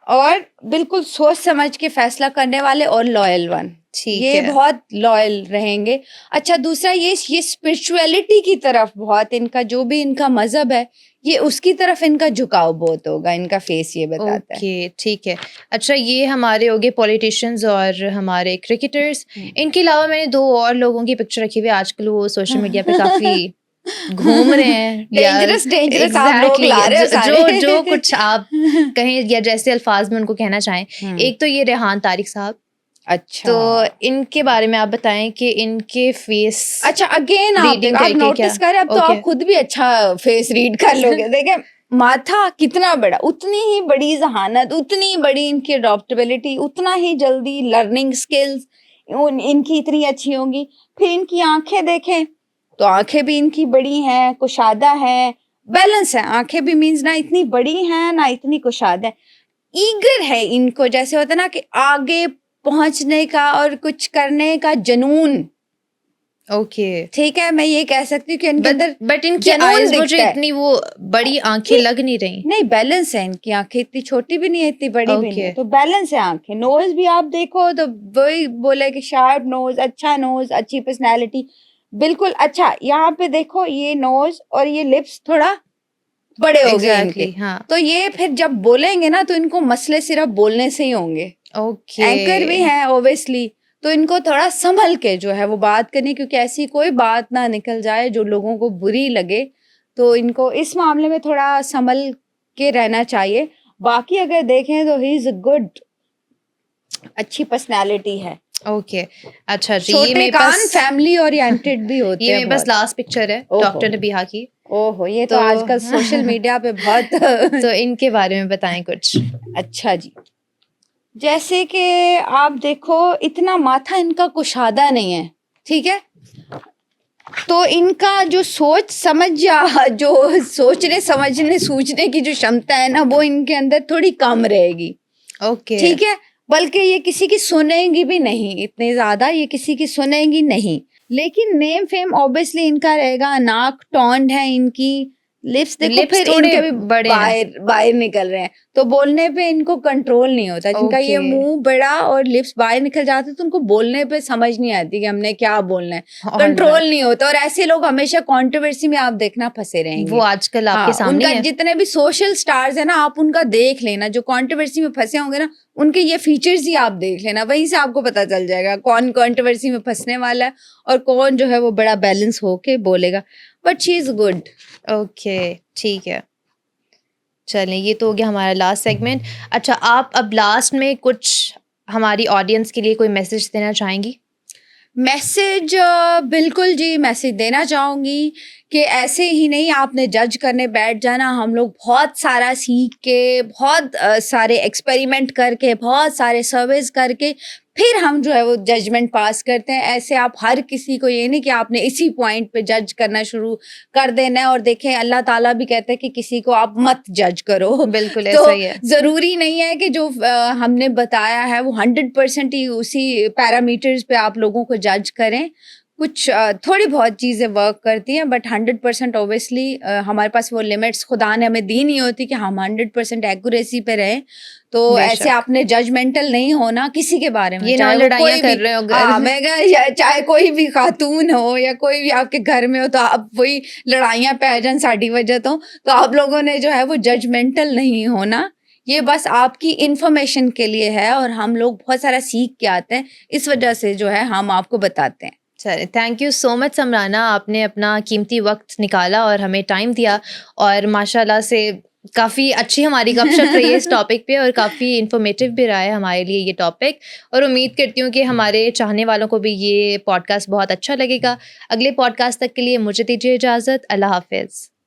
और बिल्कुल सोच समझ के फैसला करने वाले और लॉयल वन, ठीक ये है। बहुत लॉयल रहेंगे। अच्छा, दूसरा ये स्पिरिचुअलिटी की तरफ बहुत इनका, जो भी इनका मजहब है, ये उसकी तरफ इनका झुकाव बहुत होगा, इनका फेस ये बताता है। ओके, ठीक है। अच्छा, ये हमारे हो गए पॉलिटिशियंस और हमारे क्रिकेटर्स। इनके अलावा मैंने दो और लोगों की पिक्चर रखी हुई है। आजकल वो सोशल मीडिया पे काफी घूम रहे हैं या डेंजरस आप लोग एग्जैक्टली ला रहे हो सारे। जो कुछ आप कहें या जैसे अल्फाज में उनको कहना चाहें। एक तो ये रेहान तारिक साहब, अच्छा, तो इनके बारे में आप बताएं कि इनके फेस अच्छा अगेन आप रीडिंग आप करके नोटिस क्या? करें, अब तो ओके। आप खुद भी अच्छा फेस रीड कर लोगे। देखें माथा कितना बड़ा, उतनी ही बड़ी जहानत, उतनी बड़ी इनकी अडॉप्टेबिलिटी, उतना ही जल्दी लर्निंग स्किल्स इनकी इतनी अच्छी होंगी। फिर इनकी आंखें देखें तो आंखें भी इनकी बड़ी हैं, कुशादा है, बैलेंस है। आंखें भी मीन्स ना इतनी बड़ी हैं ना इतनी कुशादा है। ईगर है इनको, जैसे होता है ना कि आगे पहुंचने का और कुछ करने का जुनून। ओके, ठीक है, मैं ये कह सकती हूँ कि इनके अंदर बट इनकी जुनून आईज मुझे दिखता है। इतनी वो बड़ी आंखें लग नहीं रही। नहीं, बैलेंस है इनकी आंखें, इतनी छोटी भी नहीं है इतनी बड़ी भी नहीं है, Okay. तो बैलेंस है आंखें। नोज भी आप देखो तो वही बोले कि शार्प नोज, अच्छा नोज, अच्छी पर्सनैलिटी, बिल्कुल अच्छा। यहाँ पे देखो ये नोज और ये लिप्स थोड़ा बड़े हो गए इनके, हाँ। तो ये फिर जब बोलेंगे ना तो इनको मसले सिर्फ बोलने से ही होंगे। ओके, एंकर भी हैं ओब्वियसली, तो इनको थोड़ा संभल के जो है वो बात करनी, क्योंकि ऐसी कोई बात ना निकल जाए जो लोगों को बुरी लगे, तो इनको इस मामले में थोड़ा संभल के रहना चाहिए। बाकी अगर देखें तो ही इज गुड, अच्छी पर्सनालिटी है। ओके। अच्छा जी, ये छोटे मेरे कान, पास फैमिली ओरिएंटेड भी होते ये हैं मेरे पास बहुत। लास्ट पिक्चर है ओहो। डॉक्टर नबीहा की। ओहो, ये तो तो आजकल सोशल मीडिया पे बहुत तो इनके बारे में बताएं कुछ। अच्छा जी, जैसे कि आप देखो इतना माथा इनका कुशादा नहीं है, ठीक है, तो इनका जो सोच समझ या जो सोचने समझने सूझने की जो क्षमता है ना, वो इनके अंदर थोड़ी कम रहेगी। ओके, ठीक है, बल्कि ये किसी की सुनेंगी भी नहीं, इतने ज्यादा ये किसी की सुनेंगी नहीं। लेकिन नेम फेम ऑब्वियसली इनका रहेगा, नाक टॉन्ड है इनकी, लिप्स देखो लिप्स फिर थोड़े इनके भी बड़े हैं। बाहर बाहर निकल रहे हैं, तो बोलने पे इनको कंट्रोल नहीं होता। जिनका ये ओके। मुंह बड़ा और लिप्स बाहर निकल जाते तो उनको बोलने पे समझ नहीं आती कि हमने क्या बोलना है, ऑलराइट। कंट्रोल नहीं होता। और ऐसे लोग हमेशा कंट्रोवर्सी में आप देखना फंसे वो रहेंगे। आजकल आपके हाँ, सामने उनका ही है। जितने भी सोशल स्टार्स है ना, आप उनका देख लेना, जो कंट्रोवर्सी में फंसे होंगे ना, उनके ये फीचर्स ही आप देख लेना, वहीं से आपको पता चल जाएगा कौन कंट्रोवर्सी में फंसने वाला है और कौन जो है वो बड़ा बैलेंस होके बोलेगा। But she is good. Okay, ठीक है। चलें, ये तो हो गया हमारा लास्ट सेगमेंट। अच्छा, आप अब लास्ट में कुछ हमारी ऑडियंस के लिए कोई मैसेज देना चाहेंगी? मैसेज बिल्कुल जी, मैसेज देना चाहूँगी कि ऐसे ही नहीं आपने जज करने बैठ जाना। हम लोग बहुत सारा सीख के, बहुत सारे एक्सपेरिमेंट करके, बहुत सारे सर्वेस करके फिर हम जो है वो जजमेंट पास करते हैं। ऐसे आप हर किसी को ये नहीं कि आपने इसी पॉइंट पे जज करना शुरू कर देना है। और देखें, अल्लाह ताला भी कहते हैं कि किसी को आप मत जज करो। बिल्कुल तो ऐसा ही है। ज़रूरी नहीं है कि जो हमने बताया है वो 100% ही उसी पैरामीटर्स पे आप लोगों को जज करें। कुछ थोड़ी बहुत चीज़ें वर्क करती हैं, बट 100% ऑब्वियसली हमारे पास वो लिमिट्स खुदा ने हमें दी नहीं होती कि हम 100% एक्यूरेसी पे रहें। तो ऐसे बेशक। आपने जजमेंटल नहीं होना किसी के बारे में, ये ना चाहे वो लड़ाइयाँ कोई कर भी। रहे हो घर हाँ, में। मैं चाहे कोई भी खातून हो या कोई भी आपके घर में हो, तो आप वही लड़ाइयाँ पै जान साड़ी वजह तो आप लोगों ने जो है वो जजमेंटल नहीं होना। ये बस आपकी इंफॉर्मेशन के लिए है और हम लोग बहुत सारा सीख के आते हैं, इस वजह से जो है हम आपको बताते हैं। चलिए, thank you so much Samrana, आपने अपना कीमती वक्त निकाला और हमें टाइम दिया, और माशाल्लाह से काफ़ी अच्छी हमारी गपशप रही है इस टॉपिक पे, और काफ़ी इन्फॉर्मेटिव भी रहा है हमारे लिए ये टॉपिक। और उम्मीद करती हूँ कि हमारे चाहने वालों को भी ये पॉडकास्ट बहुत अच्छा लगेगा। अगले पॉडकास्ट तक के लिए मुझे दीजिए इजाज़त। अल्लाह हाफ़िज़।